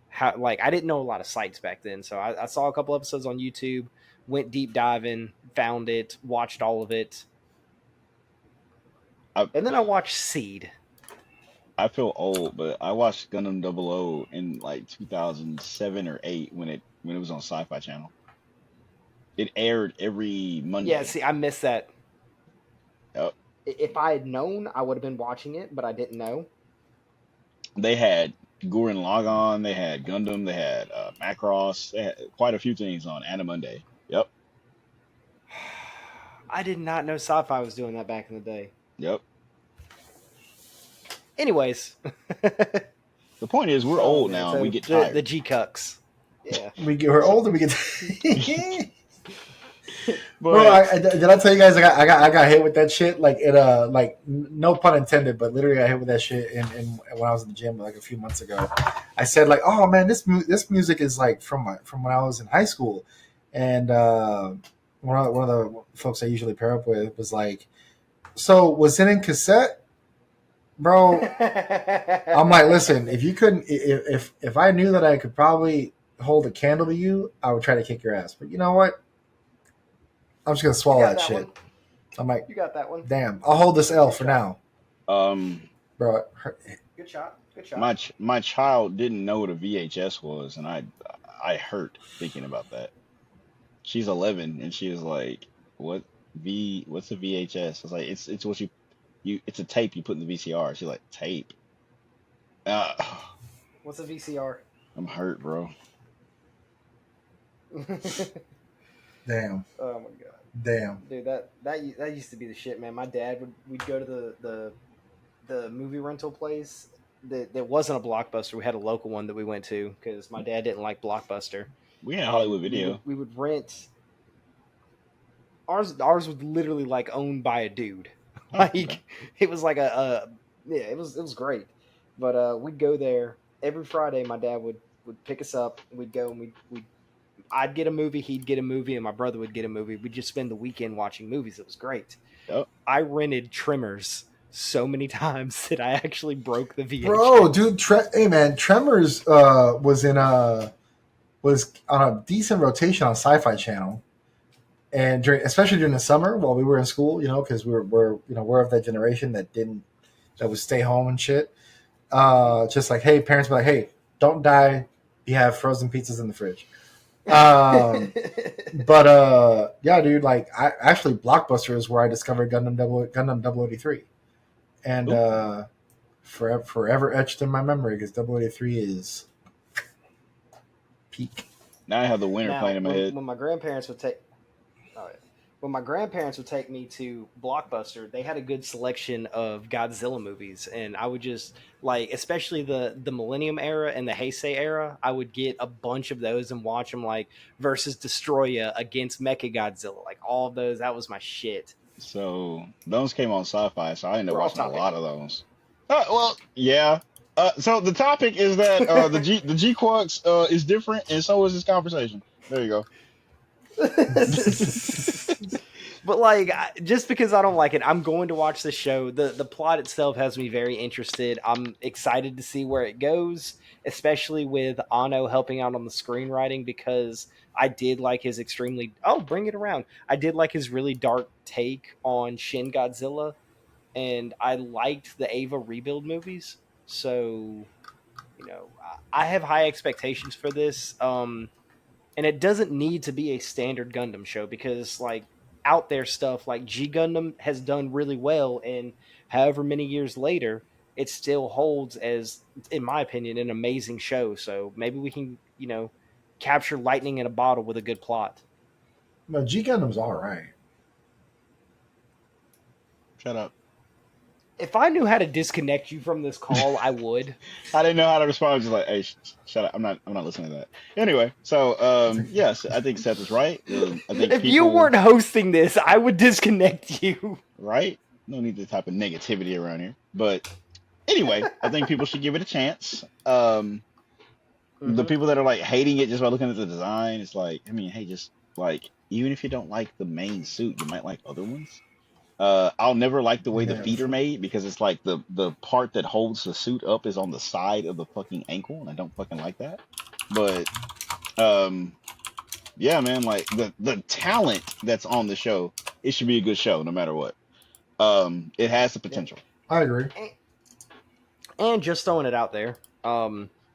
how. Like, I didn't know a lot of sites back then. So I saw a couple episodes on YouTube, went deep diving, found it, watched all of it, and then I watched Seed. I feel old, but I watched Gundam 00 in like 2007 or 8 when it was on Sci-Fi Channel. It aired every Monday. Yeah, see, I missed that. Yep. If I had known, I would have been watching it, but I didn't know. They had Gurren Lagann, they had Gundam, they had Macross, they had quite a few things on Animonday. Yep. I did not know Sci-Fi was doing that back in the day. Yep. Anyways. The point is, we're old now, and we get tired. The G-Quacks. Yeah. We're old and we get Bro, did I tell you guys I got hit with that shit? Like it like no pun intended, but literally I hit with that shit in when I was in the gym like a few months ago. I said like, oh man, this music is like from when I was in high school, and one of the folks I usually pair up with was like, so was it in cassette, bro? I'm like, listen, if you couldn't, if I knew that I could probably hold a candle to you, I would try to kick your ass. But you know what? I'm just gonna swallow that shit. One. I'm like, you got that one. Damn, I'll hold this L for now. Bro, good shot. Good shot. My child didn't know what a VHS was, and I hurt thinking about that. She's 11, and she was like, what's a VHS? I was like, it's what you it's a tape you put in the VCR. She's like, tape. What's a VCR? I'm hurt, bro. Damn. Oh my god. Damn. Dude, that used to be the shit, man. My dad we'd go to the movie rental place. That wasn't a Blockbuster. We had a local one that we went to because my dad didn't like Blockbuster. We had Hollywood Video. We would rent. Ours was literally like owned by a dude. Oh, Like okay. it was like a yeah, it was great. But we'd go there every Friday. My dad would pick us up. We'd go and we I'd get a movie, he'd get a movie, and my brother would get a movie. We'd just spend the weekend watching movies. It was great. Yep. I rented Tremors so many times that I actually broke the Bro, VHS. dude, hey man, Tremors was on a decent rotation on Sci-Fi Channel, and especially during the summer while we were in school, because we're of that generation that would stay home and shit. Just like, hey, parents be like, hey, don't die. You have frozen pizzas in the fridge. But yeah, dude, like I actually Blockbuster is where I discovered Gundam 083, and forever etched in my memory because 083 is peak. Now I have the winter Now, playing in my head. when my grandparents would take, oh, yeah. When my grandparents would take me to Blockbuster, they had a good selection of Godzilla movies, and I would just like, especially the Millennium era and the Heisei era, I would get a bunch of those and watch them like versus Destroya against Mecha Godzilla, like all of those. That was my shit. So those came on Sci-Fi, so I ended up We're off watching a topic. lot of those. Well, yeah. So the topic is that the G-Quacks is different, and so is this conversation. There you go. But like, just because I don't like it, I'm going to watch the show. The plot itself has me very interested. I'm excited to see where it goes, especially with Ano helping out on the screenwriting because I did like his extremely bring it around. I did like his really dark take on Shin Godzilla, and I liked the Ava rebuild movies. So, I have high expectations for this. And it doesn't need to be a standard Gundam show because like out there stuff like G Gundam has done really well, and however many years later, it still holds as, in my opinion, an amazing show. So maybe we can capture lightning in a bottle with a good plot. No, G Gundam's all right. Shut up. If I knew how to disconnect you from this call, I would. I didn't know how to respond. I was just like, hey, shut up. I'm not listening to that. Anyway, so yes, I think Seth is right. I think If you people weren't hosting this, I would disconnect you. right. No need to type of negativity around here. But anyway, I think people should give it a chance. The Mhm. people that are like hating it just by looking at the design, it's like, I mean, hey, just like even if you don't like the main suit, you might like other ones. I'll never like the way the Yeah, feet are made because it's like the part that holds the suit up is on the side of the fucking ankle, and I don't fucking like that. But um, yeah, man, like the talent that's on the show, it should be a good show no matter what. It has the Yeah. potential. I agree. And just throwing it out there,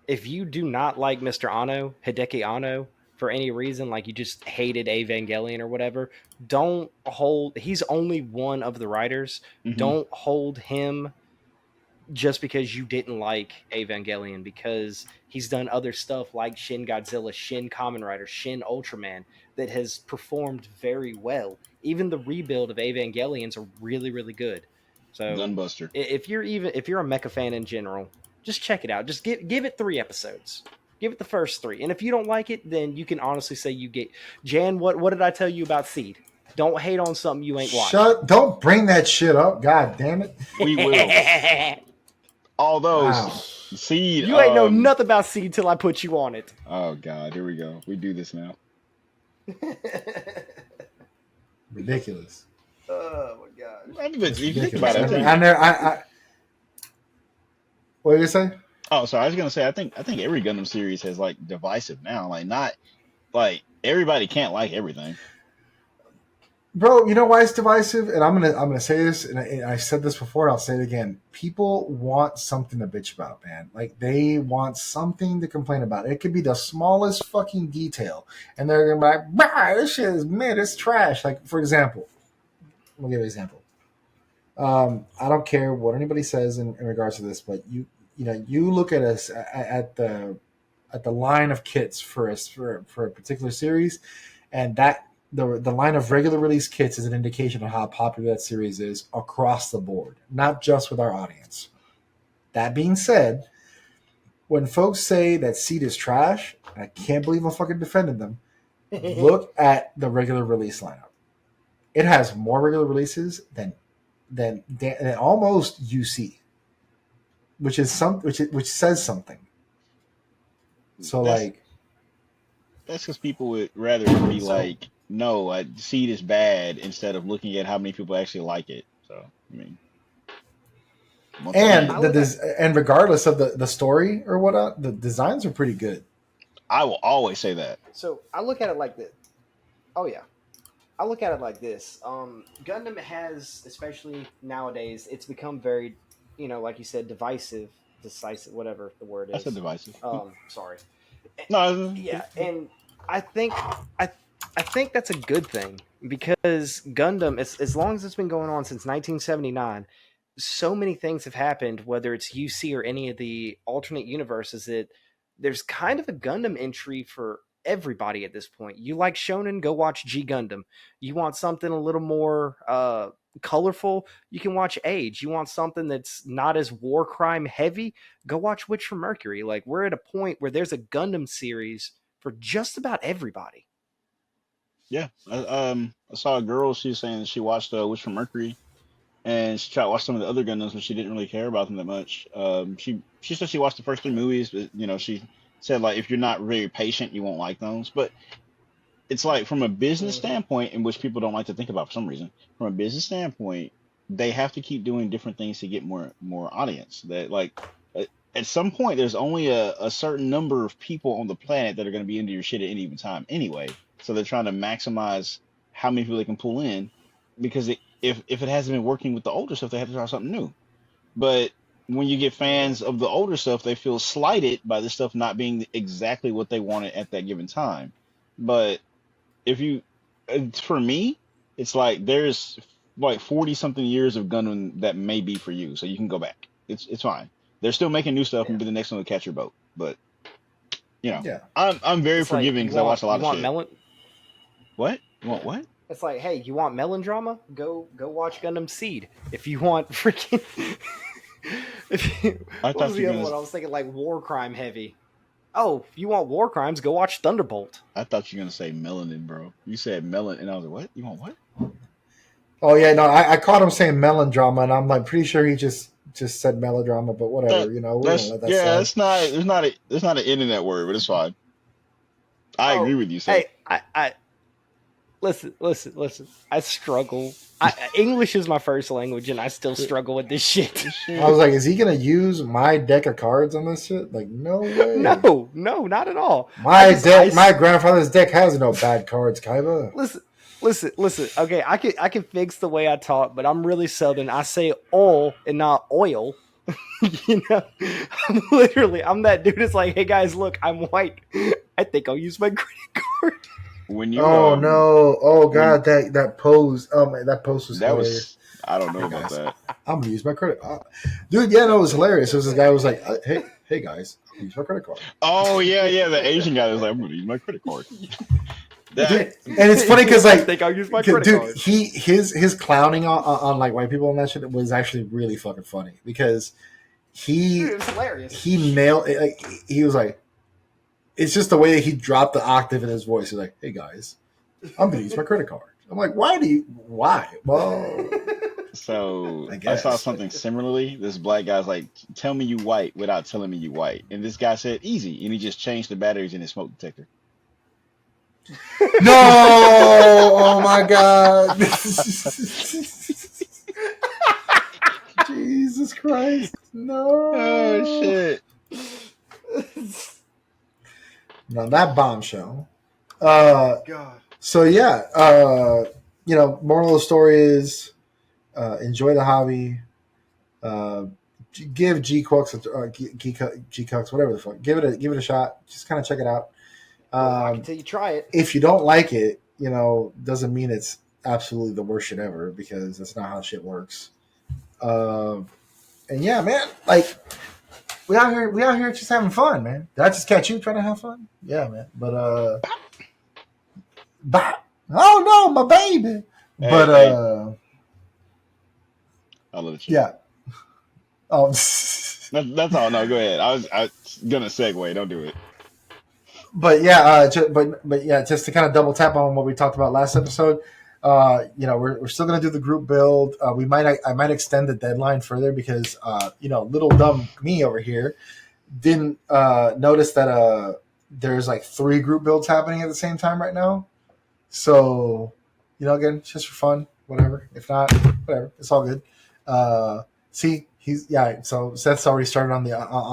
if you do not like Mr. Ano, Hideki Ano, for any reason, like you just hated Evangelion or whatever, don't hold. He's only one of the writers. Hmm. Don't hold him just because you didn't like Evangelion, because he's done other stuff like Shin Godzilla, Shin Kamen Rider, Shin Ultraman that has performed very well. Even the rebuild of Evangelions are really, really good. So Gunbuster. if you're a mecha fan in general, just check it out. Just give it 3 episodes. Give it the first 3. And if you don't like it, then you can honestly say you get Jan, what did I tell you about Seed? Don't hate on something you ain't watched. Don't bring that shit up. God damn it. We will. Although Wow. Seed, You ain't know nothing about Seed till I put you on it. oh god, here we go. We do this now. Ridiculous. Oh my god. I mean, but if you think Ridiculous. about it, What did you say? oh, sorry, I was gonna say I think every Gundam series has like divisive now. Like not like everybody can't like everything. Bro, you know why it's divisive? And I'm gonna say this, and I said this before, I'll say it again. People want something to bitch about, man. Like they want something to complain about. It could be the smallest fucking detail, and they're gonna be like, "Bah, this shit is mid, it's trash." Like for example, I'll give you an example. I don't care what anybody says in regards to this, but you look at us at the line of kits for us for a particular series, and that the line of regular release kits is an indication of how popular that series is across the board, not just with our audience. That being said, when folks say that Seed is trash, I can't believe I'm fucking defending them. Look at the regular release lineup. it has more regular releases than almost UC, which is which says something. So That's like, that's because people would rather be so like, no, I seed is bad instead of looking at how many people actually like it. So I mean, once and I again, look at and regardless of the story or whatnot, the designs are pretty good. I will always say that. so I look at it like this. Oh yeah, I look at it like this. Gundam has, especially nowadays, it's become very, like you said, divisive, decisive, whatever the word I said is. divisive. Sorry. No, Yeah, and I think I I think that's a good thing because Gundam, as long as it's been going on since 1979, so many things have happened. Whether it's UC or any of the alternate universes, that there's kind of a Gundam entry for everybody at this point. You like shonen, go watch G Gundam. You want something a little more colorful, you can watch Age. You want something that's not as war crime heavy, go watch Witch from Mercury. Like, we're at a point where there's a Gundam series for just about everybody. yeah. I saw a girl. She was saying that she watched Witch from Mercury, and she tried to watch some of the other Gundams, but she didn't really care about them that much. She said she watched the first three movies, but she said like if you're not very patient, you won't like those. But it's like from a business Mm-hmm. standpoint, in which people don't like to think about for some reason. From a business standpoint, they have to keep doing different things to get more audience. That like at some point, there's only a certain number of people on the planet that are going to be into your shit at any given time anyway. So they're trying to maximize how many people they can pull in, because if it hasn't been working with the older stuff, they have to try something new. But when you get Yeah. fans of the older stuff, they feel slighted by the stuff not being exactly what they wanted at that given time. But if you for me, it's like there's like 40 something years of Gundam that may be for you, so you can go back. It's fine. They're still making new stuff, Yeah. and be the next one to catch your boat. But Yeah, I'm very It's like forgiving because I watch a lot you of want shit. melon. What you want? What? It's like, hey, you want melodrama? Go watch Gundam Seed. If you want freaking, I what was thought you the were other gonna one? I was thinking like war crime heavy. Oh, if you want war crimes, go watch Thunderbolt. I thought you were gonna say melanin, bro. You said melon, and I was like, what? You want what? oh yeah, no, I caught him saying melodrama, and I'm like pretty sure he just said melodrama, but whatever, That we're gonna that's let that yeah. slide. It's not. There's not an N in that word, but it's fine. I agree Oh, with you, sir. hey, I listen. I struggle. English is my first language, and I still struggle with this shit. I was Shit. like, is he gonna use my deck of cards on this shit? Like, no way. No, not at all. I My grandfather's deck has no bad cards, Kaiba. listen, listen. Okay, I can fix the way I talk, but I'm really southern. I say oil and not oil. you know, I'm that dude. It's like, hey guys, look, I'm white. I think I'll use my credit card. When you Oh no! Oh when god, that pose. Oh man, that post was that hilarious. was I don't know Hey about guys, that. I'm gonna use my credit. Dude, yeah, no, it was hilarious. It was this guy who was like, hey guys, I'm gonna use my credit card. Oh yeah, yeah. The Asian guy was like, I'm gonna use my credit card. That Dude, and it's funny because I like, think I'll use my credit dude, card. his clowning on like white people and that shit was actually really fucking funny because Dude, he it was hilarious. he nailed it. Like, he was like, it's just the way that he dropped the octave in his voice. He's like, hey guys, I'm gonna use my credit card. I'm like, why? Well, so I I saw guess. something similarly. This black guy's like, tell me you white without telling me you white. And this guy said easy, and he just changed the batteries in his smoke detector. No! Oh my god! Jesus Christ! Oh No! shit. No, that bombshell. God. So yeah, moral of the story is enjoy the hobby. Uh, give G-Quacks, G-Quacks, whatever the fuck. Give it a shot. Just kind of check it out. Don't knock it till you try it. If you don't like it, doesn't mean it's absolutely the worst shit ever because that's not how shit works. And yeah, man, like we out here just having fun, man. Did I just catch you trying to have fun? Yeah, man. But bah, oh no, my baby. Hey, But hey, I love the chicken. yeah. Oh, That's all. No, go ahead. I was gonna segue. Don't do it. but yeah, but yeah, just to kind of double tap on what we talked about last episode. We're still gonna do the group build. I might extend the deadline further because little dumb me over here didn't notice that there's like 3 group builds happening at the same time right now. So, again, just for fun, whatever. If not, whatever, it's all good. So Seth's already started on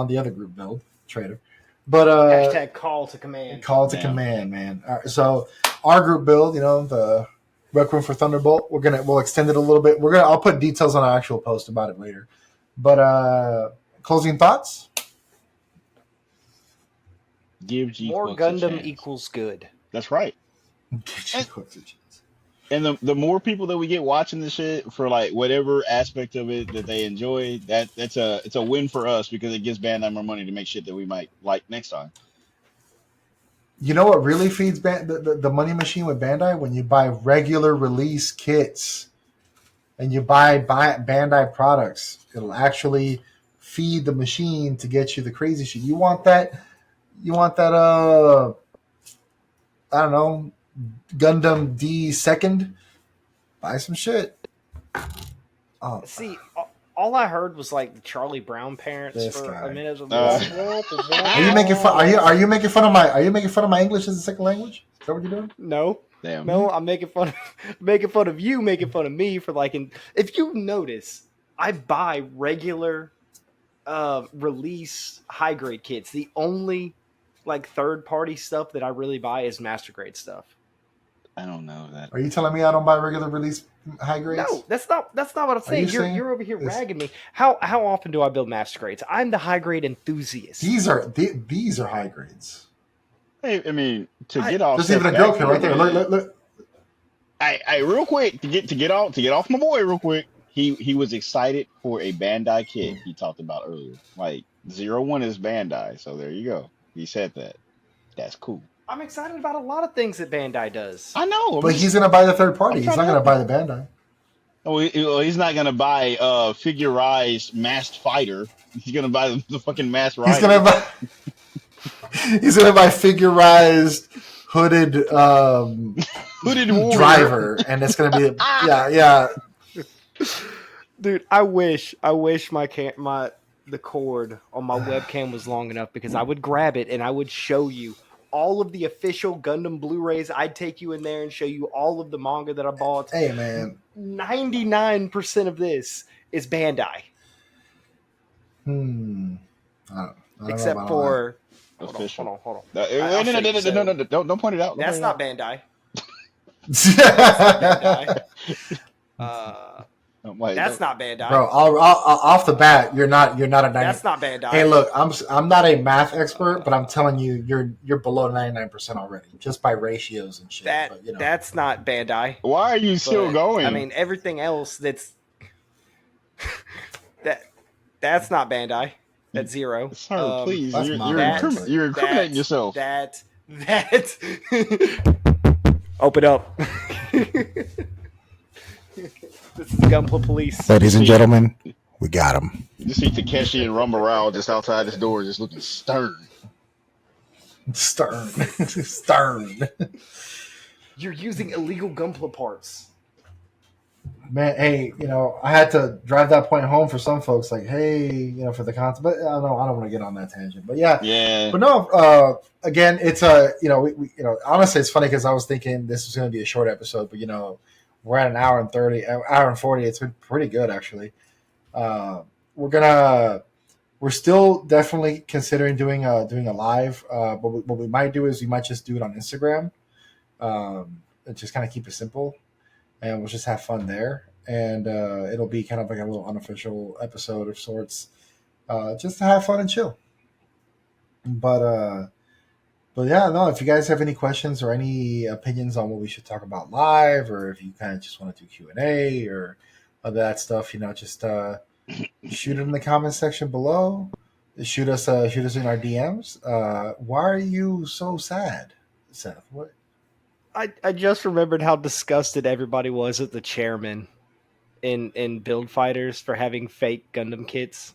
the other group build, Trader. But hashtag call to command. Call to command, man. All right, so our group build, the Requiem for Thunderbolt, we'll extend it a little bit. I'll put details on our actual post about it later. But closing thoughts? Give G More Gundam equals good. That's right. And the more people that we get watching this shit for like whatever aspect of it that they enjoy, it's a win for us because it gives Bandai more money to make shit that we might like next time. You know what really feeds the money machine with Bandai? When you buy regular release kits and you buy Bandai products, it'll actually feed the machine to get you the crazy shit. You want that I don't know, Gundam D second, buy some shit. Oh, see, all I heard was like the Charlie Brown parents This for guy. a minute. Are you making fun? Are you making fun of my English as a second language? Is that what you're doing? No, Damn. no, I'm making fun of you, making fun of me for liking. If you notice, I buy regular release high grade kits. The only like third party stuff that I really buy is master grade stuff. I don't know that. Are you telling me I don't buy regular release high grades? No, that's not what I'm saying. You're over here ragging me. How often do I build master grades? I'm the high grade enthusiast. These are high grades. Hey, I mean, get off. There's even a joke here right there. Look. I real quick to get off my boy real quick. He was excited for a Bandai kit he talked about earlier. Like 01 is Bandai, so there you go. He said that. That's cool. I'm excited about a lot of things that Bandai does. I know, but he's gonna buy the third party. He's not gonna buy the Bandai. Oh, he's not gonna buy figurized masked fighter. He's gonna buy the fucking masked rider. He's gonna buy figurized hooded driver, and it's gonna be yeah. Dude, I wish the cord on my webcam was long enough because I would grab it and I would show you all of the official Gundam Blu-rays. I'd take you in there and show you all of the manga that I bought. Hey, man. 99% of this is Bandai. I don't Except know for... Official. Hold on. No, don't point it out. That's not Bandai. That's not Bandai. Bro, off the bat, you're not a 90. That's not Bandai. Hey, look, I'm not a math expert, but I'm telling you, you're below 99% already, just by ratios and shit. That's not Bandai. Why are you still going? I mean, everything else that's not Bandai. That's 0. Sir, please, you're incriminating yourself. Open up. This is Gunpla Police. Ladies and gentlemen, we got him. You see Takeshi and Rumbarao just outside this door, just looking stern. Stern. You're using illegal Gunpla parts. Man, hey, I had to drive that point home for some folks. Like, hey, for the concept, but I don't want to get on that tangent. But yeah. But no, again, it's honestly, it's funny because I was thinking this was going to be a short episode, but we're at an hour and 40. It's been pretty good, actually. We're still definitely considering doing a live. But what we might do is we might just do it on Instagram. And just kind of keep it simple. And we'll just have fun there. And it'll be kind of like a little unofficial episode of sorts, just to have fun and chill. But yeah, no, if you guys have any questions or any opinions on what we should talk about live, or if you kind of just want to do Q&A or other that stuff, just shoot it in the comment section below. Shoot us in our DMs. Why are you so sad, Seth? What? I just remembered how disgusted everybody was at the chairman in Build Fighters for having fake Gundam kits.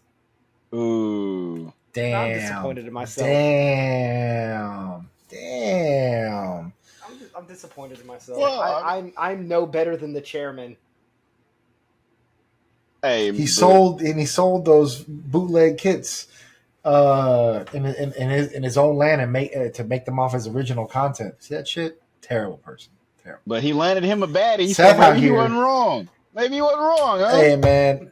Ooh. Damn. I'm disappointed in myself. Damn. I'm disappointed in myself. Well, I'm no better than the chairman. hey, He sold those bootleg kits in his own land and to make them off as original content. See that shit? Terrible person. Terrible. but he landed him a baddie, so Seth out maybe he here. wasn't wrong. Maybe he wasn't wrong, huh? Hey man.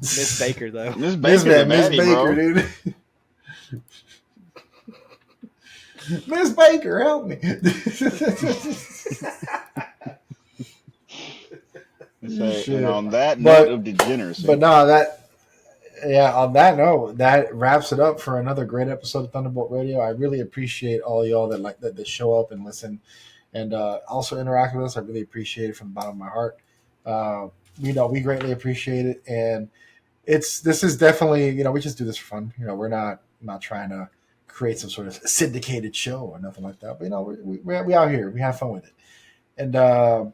Miss Baker though. Miss Baker's a Miss baddie, Baker, bro. dude. Miss Baker, help me. And on that note of degeneracy. But no, on that note, that wraps it up for another great episode of Thunderbolt Radio. I really appreciate all y'all that show up and listen and also interact with us. I really appreciate it from the bottom of my heart. We greatly appreciate it, and this is definitely, we just do this for fun. We're not trying to create some sort of syndicated show or nothing like that. But we out here, we have fun with it, and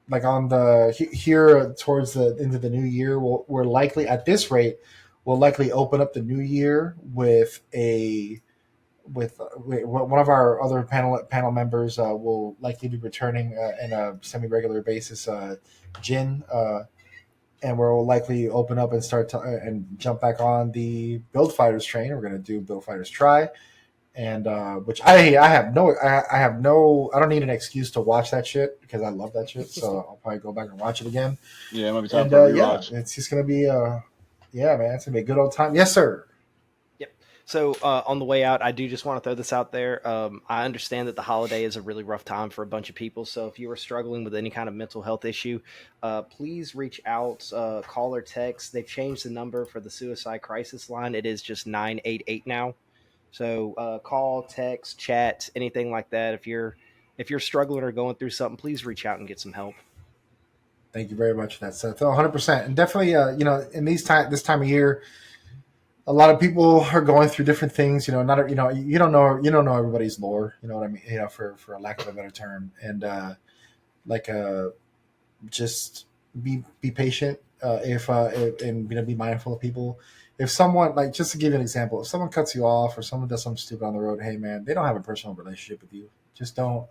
like on the here towards the end of the new year, we're likely at this rate, we'll likely open up the new year with one of our other panel members will likely be returning in a semi-regular basis, Jin, and we'll likely open up and start and jump back on the Build Fighters train. We're going to do Build Fighters Try, and which I don't need an excuse to watch that shit because I love that shit. So I'll probably go back and watch it again. Yeah, it might be time for a rewatch. It's just gonna be man, it's gonna be a good old time. Yes, sir. Yep. So on the way out, I do just want to throw this out there. I understand that the holiday is a really rough time for a bunch of people. So if you are struggling with any kind of mental health issue, please reach out, call or text. They've changed the number for the suicide crisis line. It is just 988 now. So call, text, chat, anything like that. If you're struggling or going through something, please reach out and get some help. Thank you very much for that, Seth. 100%, and definitely, in this time of year, a lot of people are going through different things. You don't know everybody's lore. You know what I mean? For a lack of a better term, and just be patient. And be mindful of people. If someone, just to give you an example, if someone cuts you off or someone does something stupid on the road, hey man, they don't have a personal relationship with you. Just don't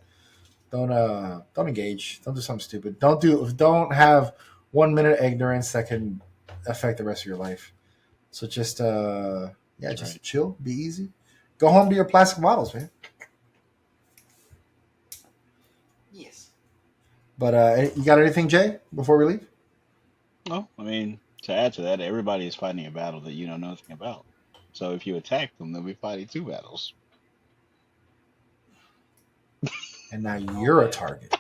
engage. Don't do something stupid. Don't have 1 minute of ignorance that can affect the rest of your life. So just chill, be easy. Go home to your plastic models, man. Yes. But you got anything, Jay, before we leave? No, I mean, to add to that, everybody is fighting a battle that you know nothing about. So if you attack them, they'll be fighting two battles. And now you're a target.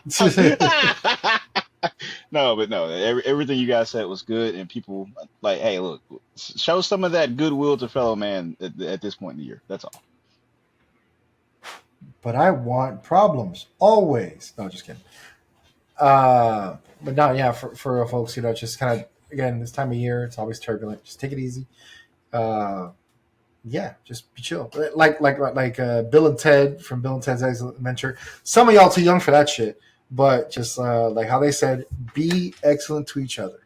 No, everything you guys said was good, and people hey, look, show some of that goodwill to fellow man at this point in the year. That's all. But I want problems always. No, just kidding. But no, yeah, for folks, just kind of, again, this time of year, it's always turbulent. Just take it easy. Just be chill. Like Bill and Ted from Bill and Ted's Excellent Adventure. Some of y'all too young for that shit, but just like how they said, be excellent to each other.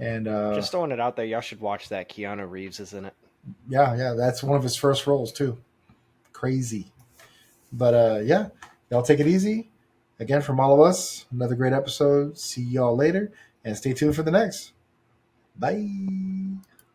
And just throwing it out there, y'all should watch that. Keanu Reeves is in it. Yeah, that's one of his first roles too. Crazy. But y'all take it easy. Again, from all of us, another great episode. See y'all later, and stay tuned for the next. Bye.